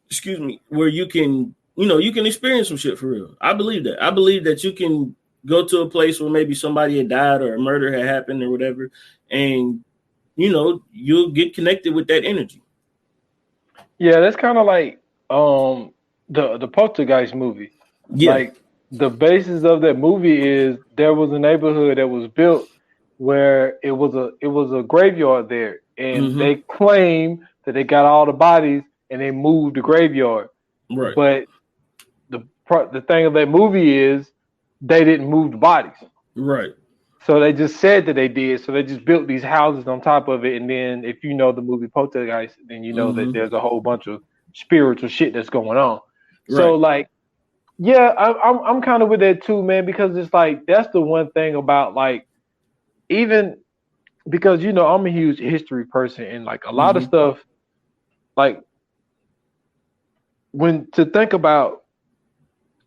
excuse me, where you can, you know, you can experience some shit for real. I believe that. I believe that you can go to a place where maybe somebody had died or a murder had happened or whatever, and, you know, you'll get connected with that energy. Yeah, that's kind of like the Poltergeist movie. Yeah. Like the basis of that movie is there was a neighborhood that was built where it was a graveyard there, and they claim that they got all the bodies and they moved the graveyard. Right. But the thing of that movie is they didn't move the bodies. Right. So they just said that they did. So they just built these houses on top of it. And then if you know the movie Poltergeist, then you know that there's a whole bunch of spiritual shit that's going on. Right. So like, yeah, I'm kind of with that too, man, because it's like that's the one thing about like, even because, you know, I'm a huge history person, and like a lot of stuff, like when to think about,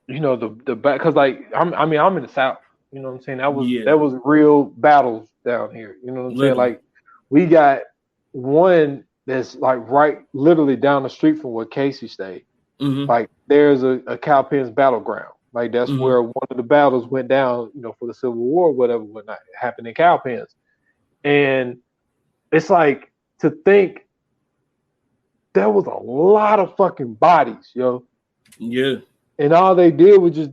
you know, the back, because like I'm in the South, you know what I'm saying? That was real battles down here, you know what I'm saying? Like we got one that's like right literally down the street from where Casey stayed. Like there's a Cowpens battleground. Like that's where one of the battles went down, you know, for the Civil War, whatever happened in Cowpens. And it's like to think there was a lot of fucking bodies, yo. Yeah. And all they did was just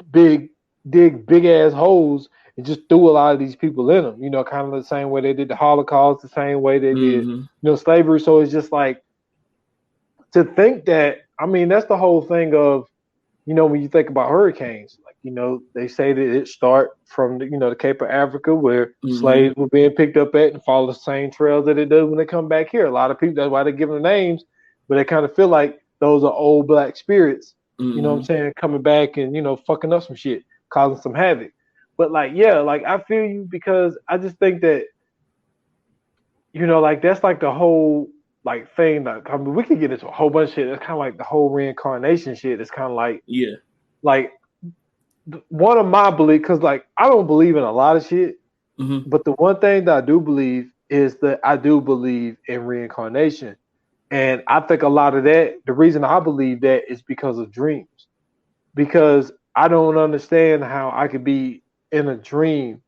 dig big ass holes and just threw a lot of these people in them, you know, kind of the same way they did the Holocaust, the same way they did, you know, slavery. So it's just like to think that, I mean, that's the whole thing of, you know, when you think about hurricanes, like, you know, they say that it start from the, you know, the Cape of Africa where slaves were being picked up at and follow the same trails that it does when they come back here. A lot of people, that's why they give them names, but they kind of feel like those are old black spirits, you know what I'm saying, coming back and, you know, fucking up some shit, causing some havoc. But like, yeah, like I feel you, because I just think that, you know, like that's like the whole like thing. Like, I mean, we could get into a whole bunch of shit. That's kind of like the whole reincarnation shit. It's kind of like, yeah, like one of my beliefs, because like I don't believe in a lot of shit, but the one thing that I do believe is that I do believe in reincarnation. And I think a lot of that, the reason I believe that is because of dreams. Because I don't understand how I could be in a dream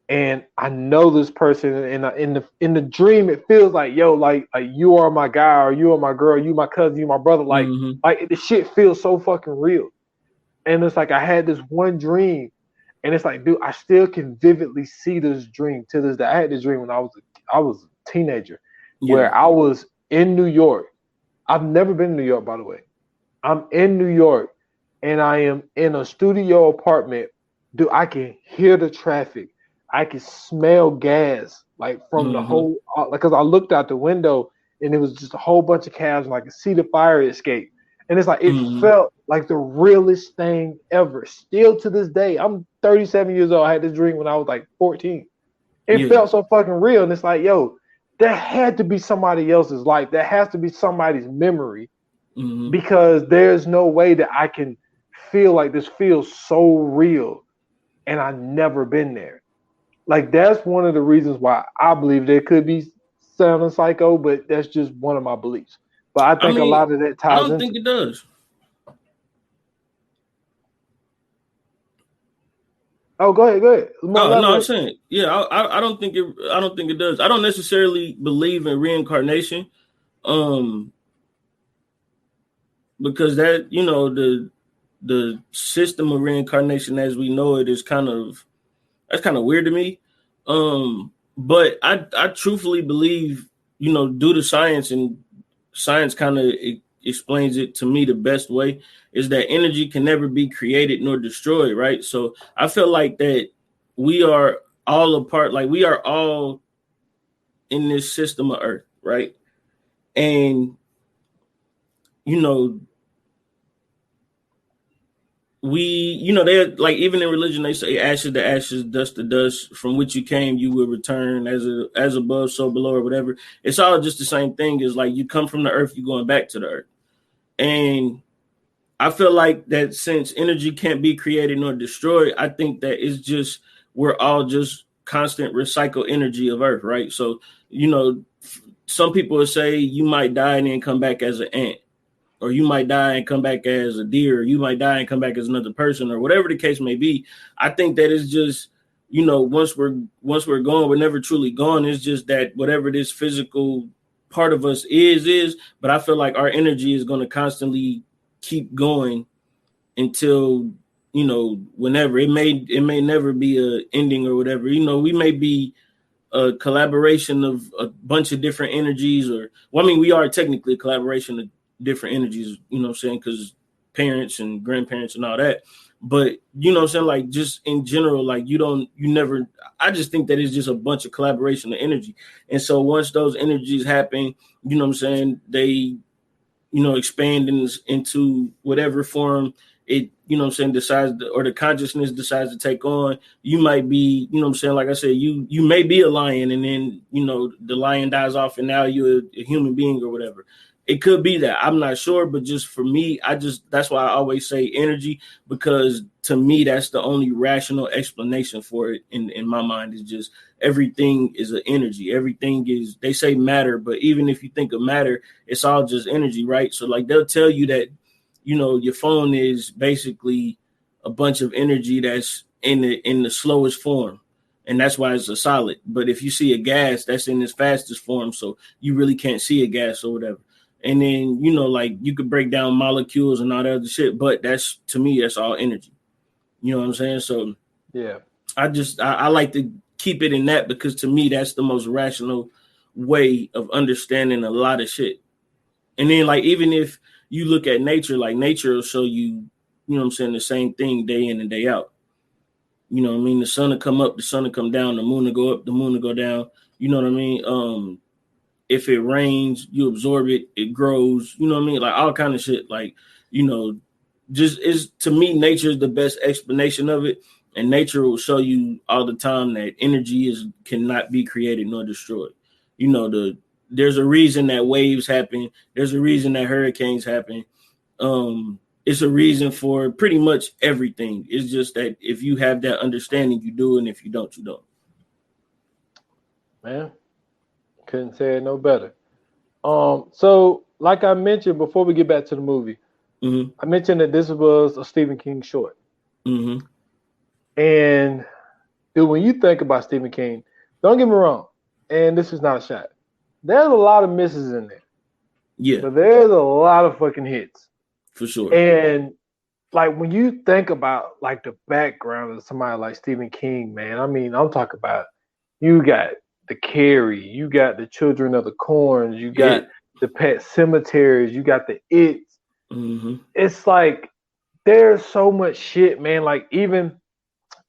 and I know this person, and in the dream it feels like, yo, like you are my guy, or you are my girl, you my cousin, you my brother, like the shit feels so fucking real. And it's like I had this one dream, and it's like, dude, I still can vividly see this dream to this day. I had this dream when I was a teenager, where I was in New York. I've never been to New York, by the way. I'm in New York, and I am in a studio apartment. Dude, I can hear the traffic. I can smell gas, like from the whole, like, cause I looked out the window and it was just a whole bunch of cabs, and I could see the fire escape. And it's like, it felt like the realest thing ever. Still to this day, I'm 37 years old. I had this dream when I was like 14. It felt so fucking real. And it's like, yo, that had to be somebody else's life. That has to be somebody's memory, because there's no way that I can feel like this feels so real and I've never been there. Like, that's one of the reasons why I believe there could be sounding psycho, but that's just one of my beliefs. But I think a lot of that ties into. I don't think it does. Oh, go ahead, go ahead. More Oh no, I'm elaborate. saying, yeah, I don't think it. I don't think it does. I don't necessarily believe in reincarnation, um, because that the system of reincarnation as we know it is that's kind of weird to me. But I truthfully believe, due to science, and science kind of explains it to me the best way, is that energy can never be created nor destroyed, right? So I feel like that we are all a part, like we are all in this system of Earth, right? And you know, they're like, even in religion they say ashes to ashes, dust to dust, from which you came you will return, as above so below, or whatever. It's all just the same thing. Is like, you come from the earth, you're going back to the earth. And I feel like that since energy can't be created nor destroyed, I think that it's just, we're all just constant recycle energy of earth, right? So, some people will say you might die and then come back as an ant, or you might die and come back as a deer, or you might die and come back as another person, or whatever the case may be. I think that it's just, once we're gone, we're never truly gone. It's just that whatever this physical part of us is, but I feel like our energy is going to constantly keep going until, whenever. It may never be a ending or whatever. We may be a collaboration of a bunch of different energies, or, well, I mean, we are technically a collaboration of different energies, what I'm saying, because parents and grandparents and all that. But what I'm saying, like, just in general, like, I just think that it's just a bunch of collaboration of energy. And so once those energies happen, what I'm saying, they expand into whatever form it, what I'm saying, decides or the consciousness decides to take on. You might be, what I'm saying, like I said, you may be a lion, and then, the lion dies off and now you're a human being or whatever. It could be that. I'm not sure, but just for me, that's why I always say energy, because to me, that's the only rational explanation for it in my mind. Is just, everything is an energy. Everything is, they say matter, but even if you think of matter, it's all just energy, right? So like, they'll tell you that, your phone is basically a bunch of energy that's in the slowest form, and that's why it's a solid. But if you see a gas, that's in its fastest form, so you really can't see a gas or whatever. And then, like, you could break down molecules and all that other shit, but that's, to me, that's all energy. You know what I'm saying? So Yeah. I like to keep it in that, because to me, that's the most rational way of understanding a lot of shit. And then, like, even if you look at nature, like, nature will show you, what I'm saying, the same thing day in and day out. You know what I mean? The sun will come up, the sun will come down, the moon will go up, the moon will go down. You know what I mean? If it rains, you absorb it, it grows. You know what I mean? Like, all kind of shit. Like, just is, to me, nature is the best explanation of it. And nature will show you all the time that energy cannot be created nor destroyed. There's a reason that waves happen. There's a reason that hurricanes happen. It's a reason for pretty much everything. It's just that if you have that understanding, you do, and if you don't, you don't. Man, couldn't say it no better. So like I mentioned before we get back to the movie, I mentioned that this was a Stephen King short. Mm-hmm. And dude, when you think about Stephen King, don't get me wrong, and this is not a shot. There's a lot of misses in there. Yeah. But there's a lot of fucking hits. For sure. And like, when you think about like the background of somebody like Stephen King, man, I mean, I'm talking about, you got the Carrie, you got the Children of the Corns, you got the Pet Cemeteries, you got the It's. Mm-hmm. It's like, there's so much shit, man. Like, even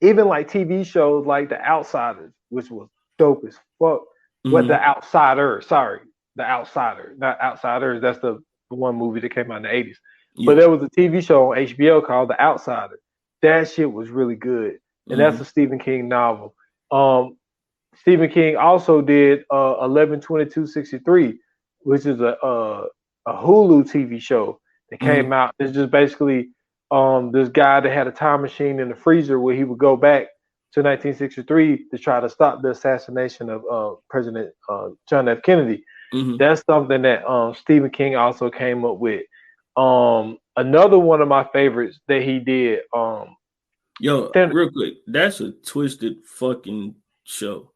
like TV shows like The Outsiders, which was dope as fuck. What, The Outsider? Sorry, The Outsider, not Outsiders. That's the one movie that came out in the 80s. Yeah. But there was a TV show on HBO called The Outsider. That shit was really good, and that's a Stephen King novel. Stephen King also did 11/22/63, which is a Hulu TV show that came out. It's just basically this guy that had a time machine in the freezer where he would go back to 1963 to try to stop the assassination of President John F. Kennedy. That's something that Stephen King also came up with. Another one of my favorites that he did, Yo, Thinner. real quick, that's a twisted fucking show.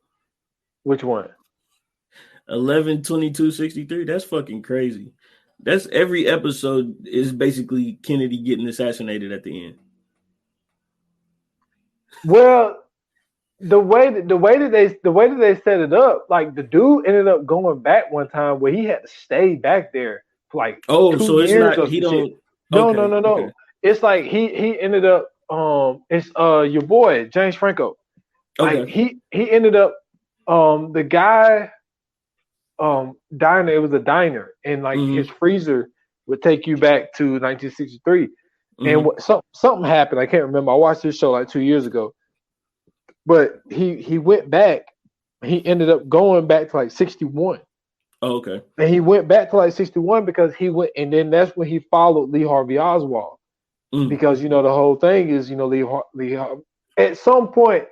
Which one? 11/22/63. That's fucking crazy. That's every episode is basically Kennedy getting assassinated at the end. Well, the way that they set it up, like the dude ended up going back one time where he had to stay back there for like Oh, 2 so it's years not or he some don't shit. No, no, okay, no, no. okay. It's like he ended up it's your boy James Franco. Like Okay. he ended up the guy diner, it was a diner, and like Mm-hmm. his freezer would take you back to 1963. And Mm-hmm. something happened. I can't remember. I watched this show like 2 years ago. But he went back. He ended up going back to like 61. Oh, okay. And he went back to like 61 because he went, and then that's when he followed Lee Harvey Oswald. Because the whole thing is, at some point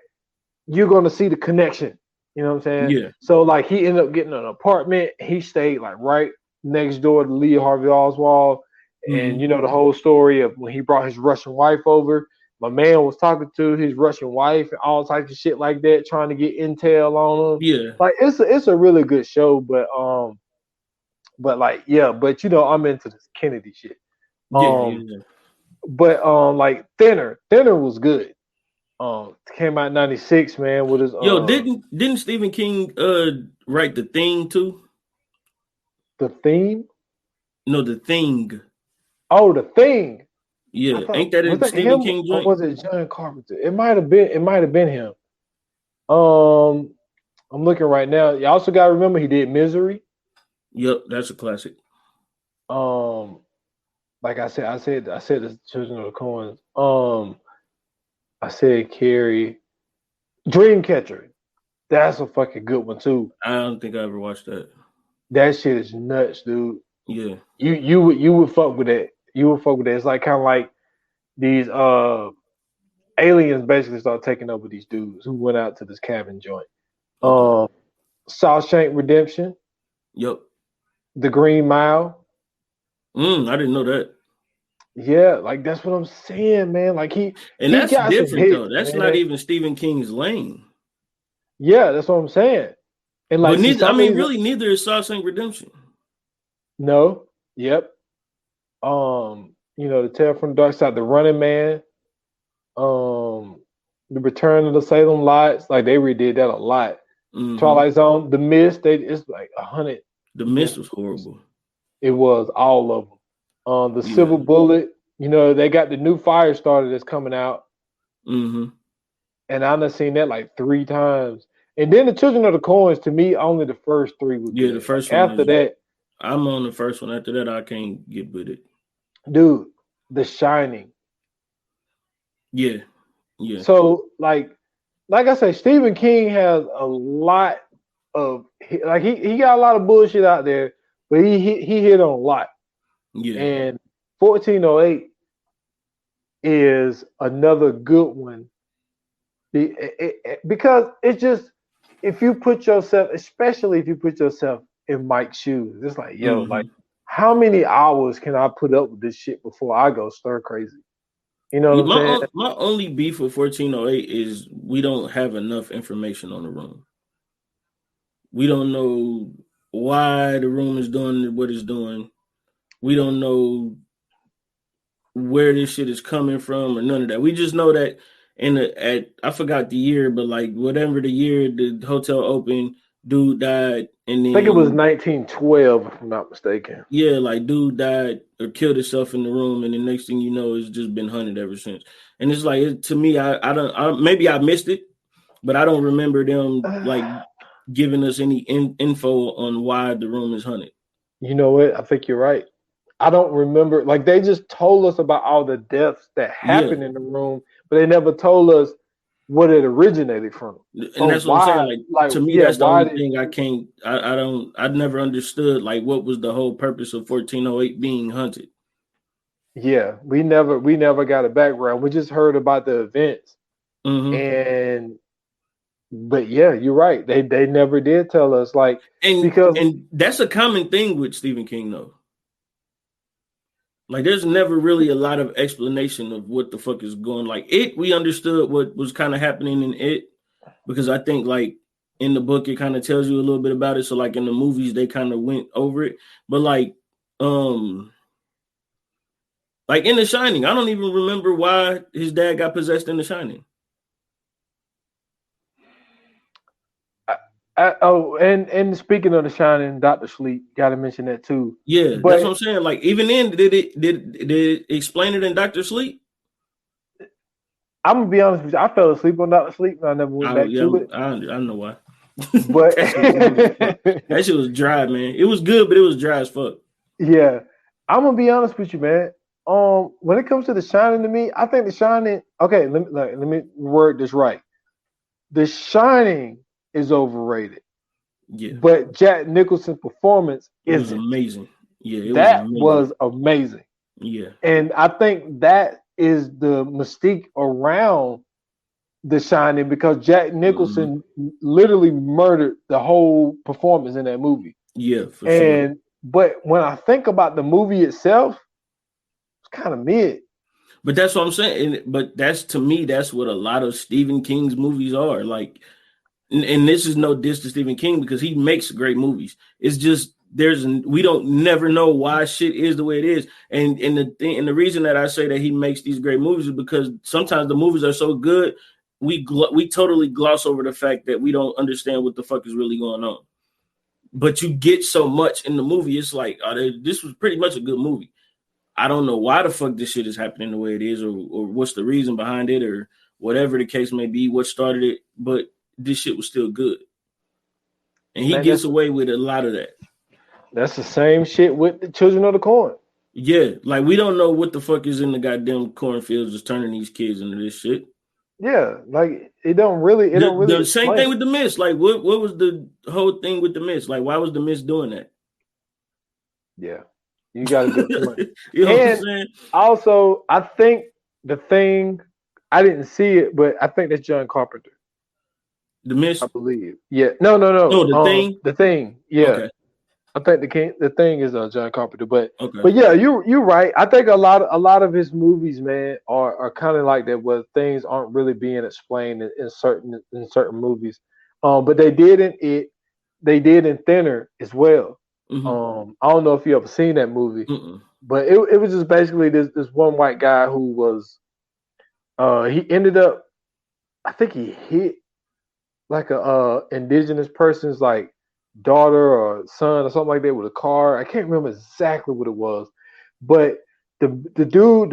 you're gonna see the connection. You know what I'm saying? Yeah. So like he ended up getting an apartment. He stayed like right next door to Lee Harvey Oswald. And the whole story of when he brought his Russian wife over. My man was talking to his Russian wife and all types of shit like that, trying to get intel on him. Yeah. Like it's a really good show, but I'm into this Kennedy shit. Yeah. But like Thinner was good. Came out in '96, man. With his Yo, didn't Stephen King write The Thing too? The Theme? No, The Thing. Oh, The Thing. Yeah, Thought, ain't that a Stephen him King or joint? was it John Carpenter? It might have been him. I'm looking right now. You also gotta remember he did Misery. Yep, that's a classic. Like I said the Children of the Corn. I said Carrie. Dreamcatcher. That's a fucking good one too. I don't think I ever watched that. That shit is nuts, dude. Yeah. You would fuck with that. You would fuck with that. It's like kind of like these aliens basically start taking over these dudes who went out to this cabin joint. Okay. Shawshank Redemption. Yep. The Green Mile. I didn't know that. Yeah, like that's what I'm saying, man. Like that's got different some hits, though. That's man. not even Stephen King's lane. Yeah, that's what I'm saying. And like, but neither is Shawshank Redemption. No. Yep. The Tale from the Dark Side, The Running Man, The Return of the Salem Lights, like they redid that a lot. Twilight Zone, The Mist, it's like 100. The Mist was horrible. It was all of them. The Silver Bullet, they got the new Firestarter that's coming out. And I've done seen that like 3 times. And then the Children of the Corn, to me, only the first 3 were good. The first one. After that, I'm on the first one. After that, I can't get with it. Dude, The Shining. Yeah. So like I say, Stephen King has a lot of he got a lot of bullshit out there, but he hit on a lot. Yeah. And 1408 is another good one because it's just especially if you put yourself in Mike's shoes, it's like, yo, like how many hours can I put up with this shit before I go stir crazy? You know what I'm saying? My only beef with 1408 is we don't have enough information on the room. We don't know why the room is doing what it's doing. We don't know where this shit is coming from or none of that. We just know that I forgot the year, but like whatever the year the hotel opened, dude died, and then I think it was 1912, if I'm not mistaken. Yeah, like dude died or killed himself in the room, and the next thing you know, it's just been hunted ever since. And it's like to me, maybe I missed it, but I don't remember them like giving us any info on why the room is hunted. You know what? I think you're right. I don't remember. Like they just told us about all the deaths that happened in the room, but they never told us what it originated from. And that's what I'm saying. Like to me, that's the only thing I never understood. Like what was the whole purpose of 1408 being hunted? Yeah, we never got a background. We just heard about the events, but yeah, you're right. They never did tell us and that's a common thing with Stephen King though. Like, there's never really a lot of explanation of what the fuck is going. Like, we understood what was kind of happening in it, because I think, like, in the book it kind of tells you a little bit about it. So, like, in the movies they kind of went over it, but like in The Shining, I don't even remember why his dad got possessed in The Shining. And speaking of The Shining, Dr. Sleep, gotta mention that too. Yeah, but that's what I'm saying. Like, even then, did it explain it in Dr. Sleep? I'm gonna be honest with you, I fell asleep on Dr. Sleep and I never went back to it. I don't know why. But that shit was dry, man. It was good, but it was dry as fuck. Yeah. I'm gonna be honest with you, man. When it comes to The Shining, to me, I think The Shining. Okay, let me word this right. The Shining is overrated. Yeah. But Jack Nicholson's performance was amazing. Yeah, that was amazing. Yeah. And I think that is the mystique around The Shining, because Jack Nicholson literally murdered the whole performance in that movie. Yeah, for sure. But when I think about the movie itself, it's kind of mid. But that's what I'm saying. But that's, to me, that's what a lot of Stephen King's movies are. Like, and this is no diss to Stephen King, because he makes great movies. It's just we don't never know why shit is the way it is. And the reason that I say that he makes these great movies is because sometimes the movies are so good, we totally gloss over the fact that we don't understand what the fuck is really going on. But you get so much in the movie, it's like, this was pretty much a good movie. I don't know why the fuck this shit is happening the way it is, or what's the reason behind it, or whatever the case may be, what started it, but this shit was still good. And he gets away with a lot of that. That's the same shit with the Children of the Corn. Yeah, like, we don't know what the fuck is in the goddamn cornfields just turning these kids into this shit. Yeah, like, it don't really. The same thing with The Mist. Like, what was the whole thing with The Mist? Like, why was The Mist doing that? Yeah, you got a good point. You know what I'm saying? Also, I think The Thing, I didn't see it, but I think that's John Carpenter. The Mist, I believe. Yeah, no. The Thing. The Thing. Yeah. Okay. I think the Thing is John Carpenter, but yeah, you're right. I think a lot of his movies, man, are kind of like that, where things aren't really being explained in certain movies. But they did in it. They did in Thinner as well. Mm-hmm. I don't know if you ever seen that movie, but it was just basically this one white guy who was he ended up, I think he hit like a indigenous person's like daughter or son or something like that with a car. I can't remember exactly what it was, but the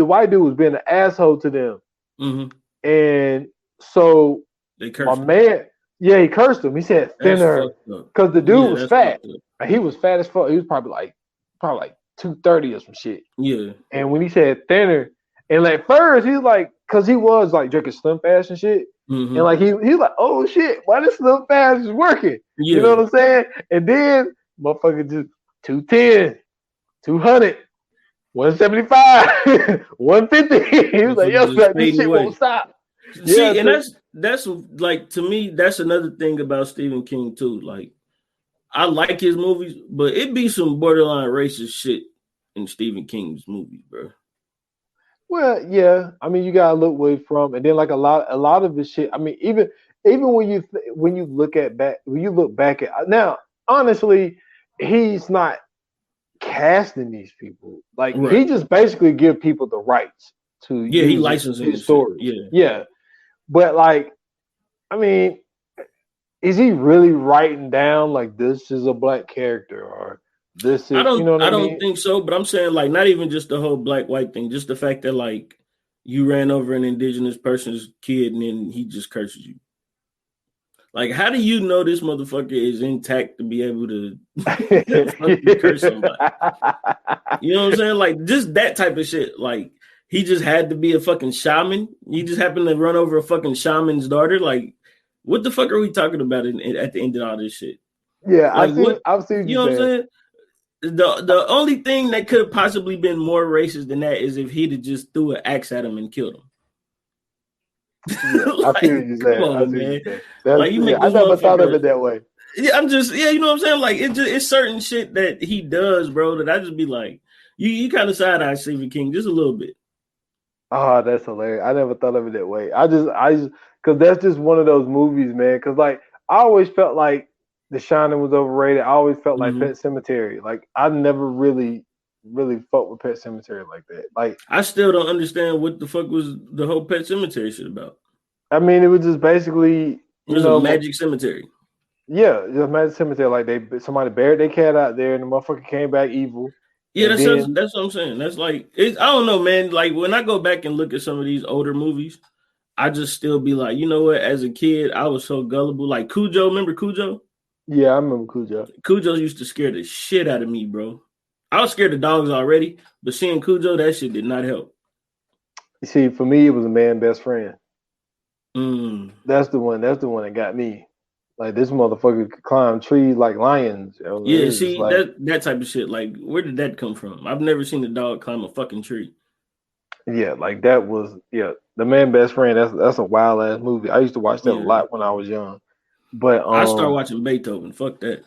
white dude was being an asshole to them, and so they cursed my man, he cursed him. He said Thinner, because the dude was fat. He was fat as fuck. He was probably like 230 or some shit. Yeah. And when he said Thinner, and like first he's like, because he was like drinking Slim Fast and shit. And like he's like, oh shit, why this Slim Fast is working? Yeah. You know what I'm saying? And then motherfucker just 210, 200, 175, 150. He was like, yo, this shit won't stop. See, and that's like, to me, that's another thing about Stephen King too. Like, I like his movies, but it be some borderline racist shit in Stephen King's movies, bro. Well, yeah. I mean, you gotta look where he's from, and then like a lot of his shit. I mean, even when you look back at now, honestly, he's not casting these people. Like he just basically give people the rights to he licenses his stories. Yeah. But like, I mean, is he really writing down like this is a black character or this is? I don't think so. But I'm saying, like, not even just the whole black white thing, just the fact that like you ran over an indigenous person's kid and then he just curses you. Like, how do you know this motherfucker is intact to be able to curse somebody? You know what I'm saying? Like, just that type of shit. Like, he just had to be a fucking shaman. He just happened to run over a fucking shaman's daughter. Like, what the fuck are we talking about at the end of all this shit? Yeah, like, I've seen you know what I'm saying? The only thing that could have possibly been more racist than that is if he'd have just threw an axe at him and killed him. Yeah, like, I feel you saying. Come on, man. Like, I never thought of it that way. Yeah, I'm just, you know what I'm saying? Like, it's certain shit that he does, bro, that I just be like, You kind of side eye Stephen King just a little bit. Oh, that's hilarious. I never thought of it that way. I just because that's just one of those movies, man. Because like I always felt like The Shining was overrated. I always felt like Pet Sematary. Like I never really fucked with Pet Sematary like that. Like I still don't understand what the fuck was the whole Pet Cemetery shit about. I mean, it was just basically it was a magic cemetery. Yeah, just magic cemetery. Like somebody buried their cat out there, and the motherfucker came back evil. Yeah, that's what I'm saying. That's like I don't know, man. Like when I go back and look at some of these older movies, I just still be like, you know what? As a kid, I was so gullible. Like Cujo, remember Cujo? Yeah, I remember Cujo. Cujo used to scare the shit out of me, bro. I was scared of dogs already, but seeing Cujo, that shit did not help. You see, for me, it was a man best friend. That's the one that got me. Like this motherfucker could climb trees like lions. Yeah, see that type of shit. Like, where did that come from? I've never seen a dog climb a fucking tree. Yeah, like that was The Man Best Friend. That's a wild ass movie. I used to watch that a lot when I was young. But I started watching Beethoven. Fuck that.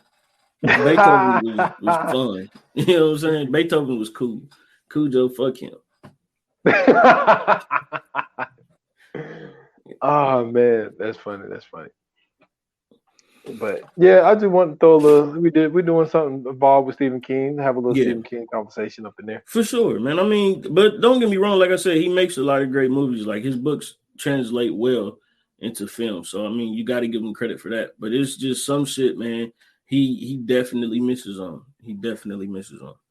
Beethoven was fun. You know what I'm saying? Beethoven was cool. Cujo, fuck him. Oh man, that's funny. But yeah, I just want to throw a little. We're doing something involved with Stephen King. Have a little Stephen King conversation up in there. For sure, man. I mean, but don't get me wrong. Like I said, he makes a lot of great movies. Like his books translate well into film. So I mean, you got to give him credit for that. But it's just some shit, man. He definitely misses on.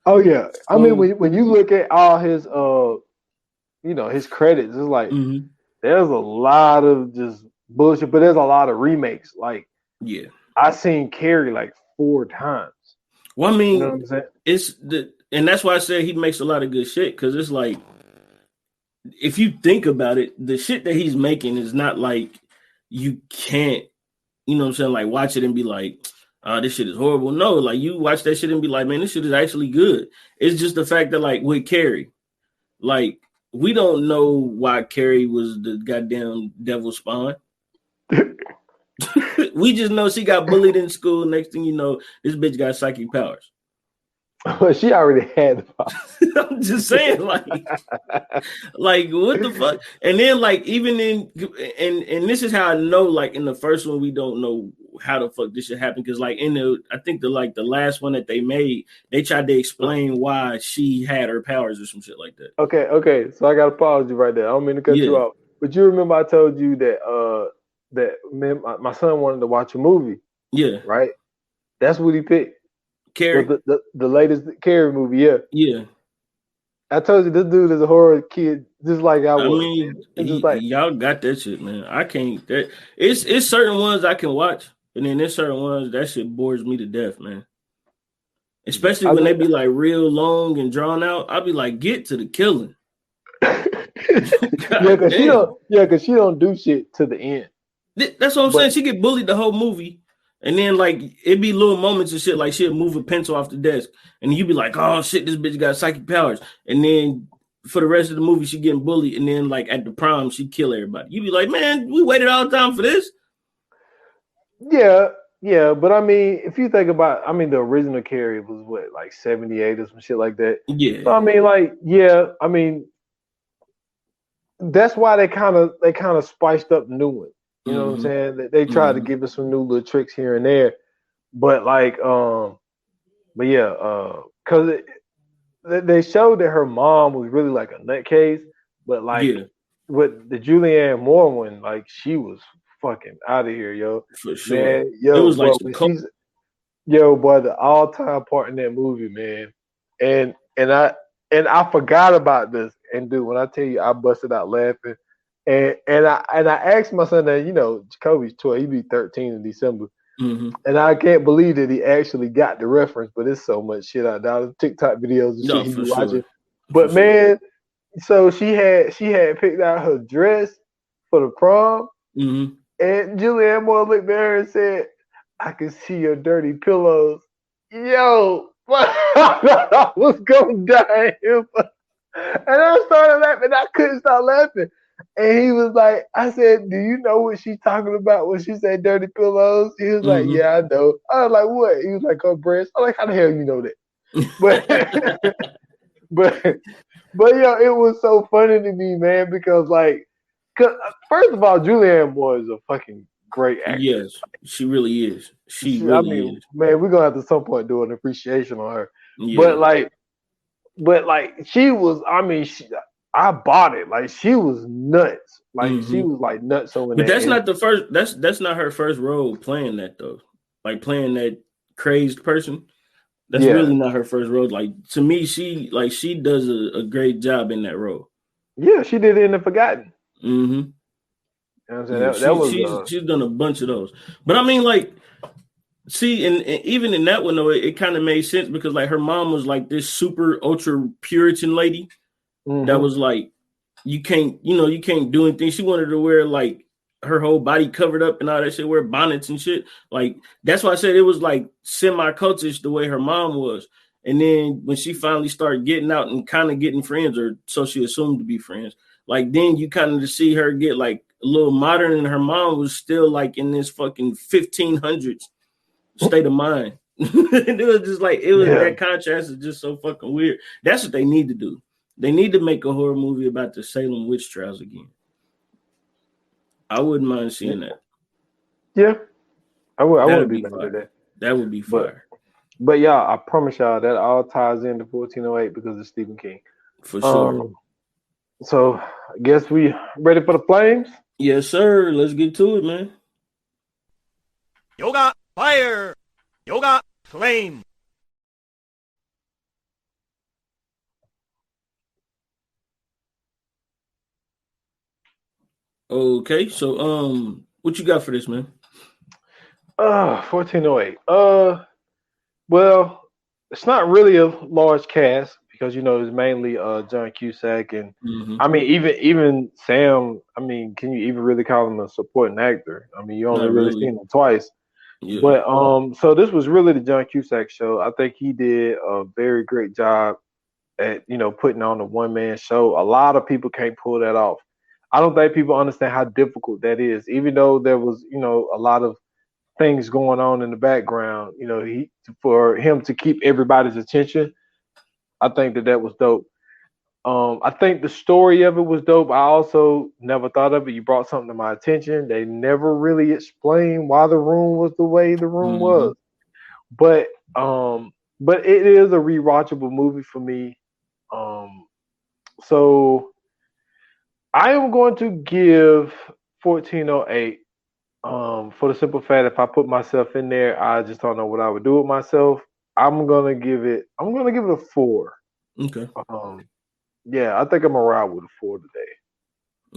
Oh yeah, I mean when you look at all his his credits, it's like there's a lot of just bullshit, but there's a lot of remakes. Like I seen Carrie like 4 times. Well, I mean, you know what I'm saying? And that's why I said he makes a lot of good shit because it's like if you think about it, the shit that he's making is not like you can't, you know what I'm saying, like watch it and be like, this shit is horrible. No, like you watch that shit and be like, man, this shit is actually good. It's just the fact that like with Carrie, like we don't know why Carrie was the goddamn devil's spawn. We just know she got bullied in school. Next thing you know, this bitch got psychic powers. Well, she already had the power. I'm just saying, like what the fuck? And then, like, even in and this is how I know, like, in the first one, we don't know how the fuck this should happen because, like, I think the last one that they made, they tried to explain why she had her powers or some shit like that. Okay. So I got to pause you right there. I don't mean to cut you off, but you remember I told you that my son wanted to watch a movie. Yeah. Right. That's what he picked. Carrie, the latest Carrie movie, yeah. I told you this dude is a horror kid, just like I was. I mean, y'all got that shit, man. I can't. It's certain ones I can watch, and then there's certain ones that shit bores me to death, man. Especially when they be like real long and drawn out. I'll be like, get to the killing. Because she don't do shit to the end. That's what I'm saying. She get bullied the whole movie. And then, like, it'd be little moments and shit, like she'll move a pencil off the desk. And you'd be like, oh, shit, this bitch got psychic powers. And then for the rest of the movie, she getting bullied. And then, like, at the prom, she kill everybody. You'd be like, man, we waited all the time for this. Yeah. But, I mean, if you think about the original Carrie was, what, like 78 or some shit like that? Yeah. So, I mean, that's why they kind of spiced up the new one. You know what I'm saying? They tried to give us some new little tricks here and there, but because they showed that her mom was really like a nutcase, but like with the Julianne Moore one, like she was fucking out of here, yo. For sure, man, yo, it was like boy, the all-time part in that movie, man, and I forgot about this, and dude, when I tell you, I busted out laughing. And I asked my son that, Jacoby's 12, he'd be 13 in December. And I can't believe that he actually got the reference, but it's so much shit out there. TikTok videos and shit he be watching. But man, so she had picked out her dress for the prom. And Julianne Moore looked at her and said, I can see your dirty pillows. Yo, I was going to die here. And I started laughing. I couldn't stop laughing. And he was like, I said, do you know what she's talking about when she said dirty pillows? He was like, yeah, I know. I was like, what? He was like, her breast. I'm like, how the hell you know that? but yeah, it was so funny to me, man, because like, first of all, Julianne Moore is a fucking great actress. Yes, she really is. She I really mean, is. man, we're gonna have to some point do an appreciation on her. Yeah. But like she was, I mean, I bought it. Like she was nuts. Like she Mm-hmm. was like nuts over But that. that's not the first. That's not her first role playing that though. Like playing that crazed person. That's Yeah, really not her first role. Like to me, she does a great job in that role. yeah, she did it in The Forgotten. Mm-hmm. You know what I'm saying? Yeah, That was she's done a bunch of those. But I mean, like, see, and even in that one though, it kind of made sense because like her mom was like this super ultra Puritan lady that was like, you can't do anything. She wanted to wear like her whole body covered up and all that shit, wear bonnets and shit. Like that's why I said it was like semi-cultish the way her mom was. And then when she finally started getting out and kind of getting friends, or so she assumed to be friends, like then you kind of see her get like a little modern, and her mom was still like in this fucking 1500s state of mind. It was just like that contrast is just so fucking weird. That's what they need to do. They need to make a horror movie about the Salem witch trials again. I wouldn't mind seeing that. Yeah, I wouldn't be mad at that. That would be fire. But y'all, I promise y'all that all ties into 1408 because of Stephen King. For sure. So I guess we ready for the flames? Yes, sir. Let's get to it, man. Yoga fire. Yoga flame. Okay, so what you got for this, man? 1408. Well, it's not really a large cast because it's mainly John Cusack and I mean even Sam. I mean, can you even really call him a supporting actor? I mean, you only really seen him twice. Yeah. But so this was really the John Cusack show. I think he did a very great job at putting on a one-man show. A lot of people can't pull that off. I don't think people understand how difficult that is. Even though there was a lot of things going on in the background, for him to keep everybody's attention, I think that was dope. I think the story of it was dope. I also never thought of it. You brought something to my attention. They never really explained why the room was the way the room was. But it is a rewatchable movie for me. So I am going to give 1408 for the simple fact if I put myself in there, I just don't know what I would do with myself. I'm gonna give it a 4. Okay. Yeah, I think I'm gonna ride with a 4 today.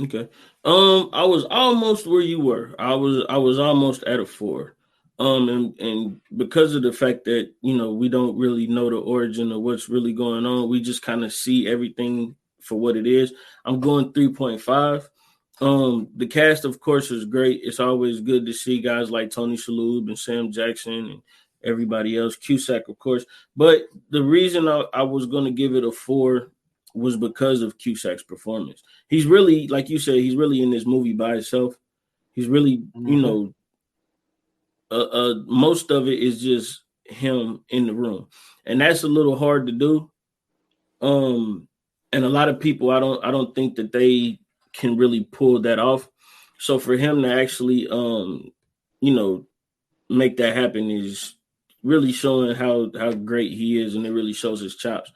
Okay. I was almost where you were. I was almost at a 4. And because of the fact that we don't really know the origin of what's really going on, we just kind of see everything for what it is. I'm going 3.5. The cast, of course, is great. It's always good to see guys like Tony Shalhoub and Sam Jackson and everybody else. Cusack, of course. But the reason I was going to give it a 4 was because of Cusack's performance. He's really, like you said, he's really in this movie by himself. He's really, most of it is just him in the room, and that's a little hard to do. And a lot of people, I don't think that they can really pull that off. So for him to actually, make that happen is really showing how great he is, and it really shows his chops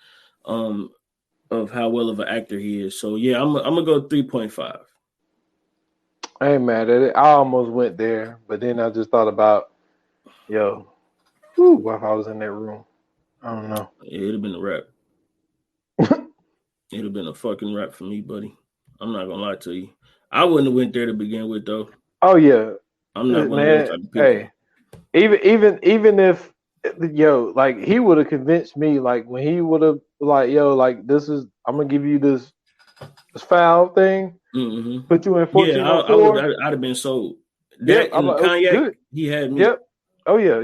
of how well of an actor he is. So yeah, I'm gonna go 3.5. I ain't mad at it. I almost went there, but then I just thought about, what if I was in that room? I don't know. It'd have been a wrap. It'd have been a fucking wrap for me, buddy. I'm not gonna lie to you. I wouldn't have went there to begin with, though. Oh yeah, I'm not one of those type of people. Hey, even if like he would have convinced me, like when he would have like this is I'm gonna give you this foul thing, put you in 1404. I'd have been sold. That and Cognac, he had me. Yep. Oh yeah.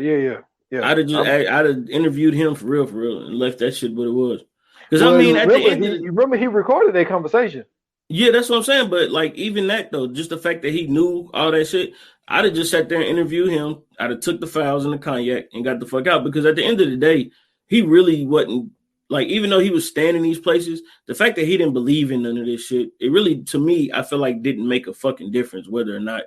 I'd have interviewed him for real, and left that shit what it was. Because remember he recorded that conversation. Yeah, that's what I'm saying. But like even that though, just the fact that he knew all that shit, I'd have just sat there and interviewed him. I'd have took the files and the cognac and got the fuck out. Because at the end of the day, he really wasn't like, even though he was staying in these places, the fact that he didn't believe in none of this shit, it really, to me, I feel like didn't make a fucking difference whether or not,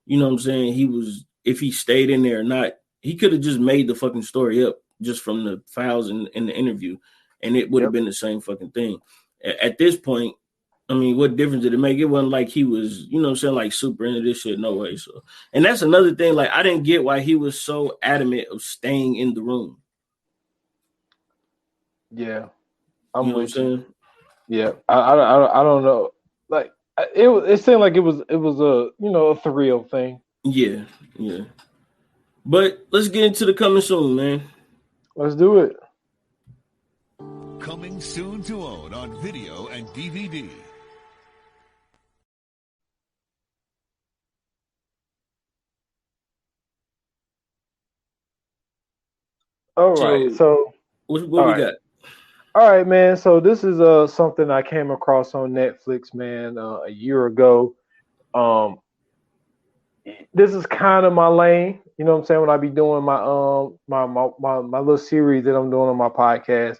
you know what I'm saying, if he stayed in there or not. He could have just made the fucking story up just from the files in the interview, and it would have been the same fucking thing. At this point, I mean, what difference did it make? It wasn't like he was, you know what I'm saying, like super into this shit, no way. So, and that's another thing, like, I didn't get why he was so adamant of staying in the room. Yeah, I'm you know with what I'm you. saying? Yeah, I don't know. Like it seemed like it was a a thrill thing. Yeah. But let's get into the coming soon, man. Let's do it. Coming soon to own on video and DVD. All right, so what we got? All right, man. So this is something I came across on Netflix, man, a year ago. This is kind of my lane, you know what I'm saying, when I be doing my my little series that I'm doing on my podcast.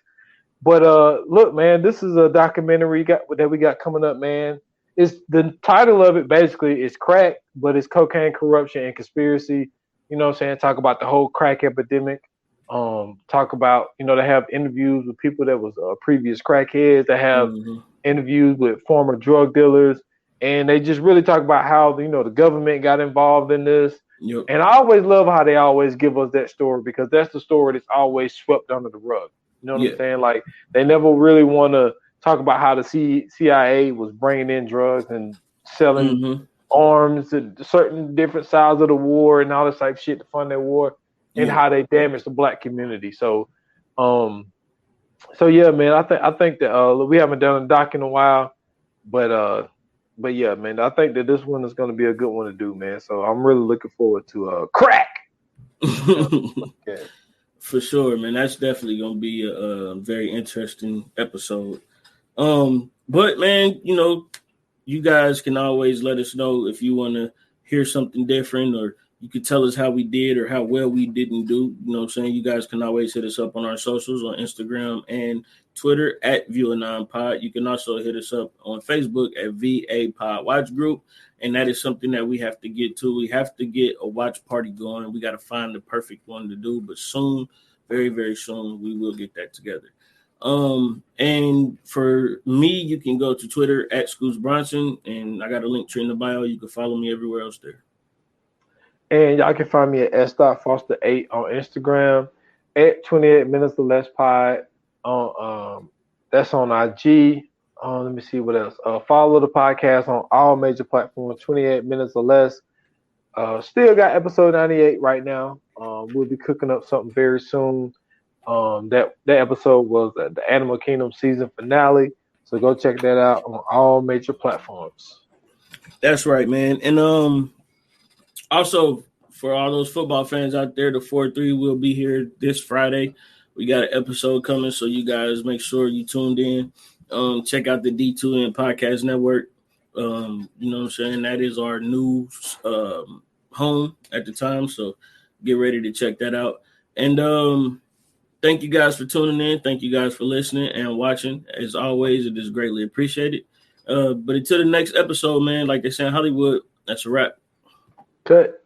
But look, man, this is a documentary that we got coming up, man. It's the title of it basically is Crack, but it's cocaine, corruption, and conspiracy. You know what I'm saying? Talk about the whole crack epidemic. Talk about, they have interviews with people that was previous crackheads. They have interviews with former drug dealers, and they just really talk about how the government got involved in this. Yep. And I always love how they always give us that story, because that's the story that's always swept under the rug. You know what I'm saying? Like, they never really want to talk about how the CIA was bringing in drugs and selling arms to certain different sides of the war and all this type of shit to fund that war, and how they damaged the black community. So yeah, man, I think that we haven't done a doc in a while, but yeah, man, I think that this one is going to be a good one to do, man. So I'm really looking forward to Crack. For sure, man. That's definitely going to be a very interesting episode. But, man, you guys can always let us know if you want to hear something different, or you could tell us how we did or how well we didn't do. You know what I'm saying? You guys can always hit us up on our socials on Instagram and Twitter at ViewAnon You can also hit us up on Facebook at VA Pod Watch Group. And that is something that we have to get to. We have to get a watch party going. We got to find the perfect one to do. But soon, very, very soon, we will get that together. And for me, you can go to Twitter at Scoots Bronson. And I got a link tree in the bio. You can follow me everywhere else there. And y'all can find me at s.foster8 on Instagram, at 28 minutes or less pod on that's on IG. Let me see what else. Follow the podcast on all major platforms, 28 minutes or less. Still got episode 98 right now. We'll be cooking up something very soon. That episode was the Animal Kingdom season finale. So go check that out on all major platforms. That's right, man. And also, for all those football fans out there, the 4-3 will be here this Friday. We got an episode coming, so you guys make sure you tuned in. Check out the D2N Podcast Network. You know what I'm saying? That is our new home at the time, so get ready to check that out. And thank you guys for tuning in. Thank you guys for listening and watching. As always, it is greatly appreciated. But until the next episode, man, like they say in Hollywood, that's a wrap. Cut.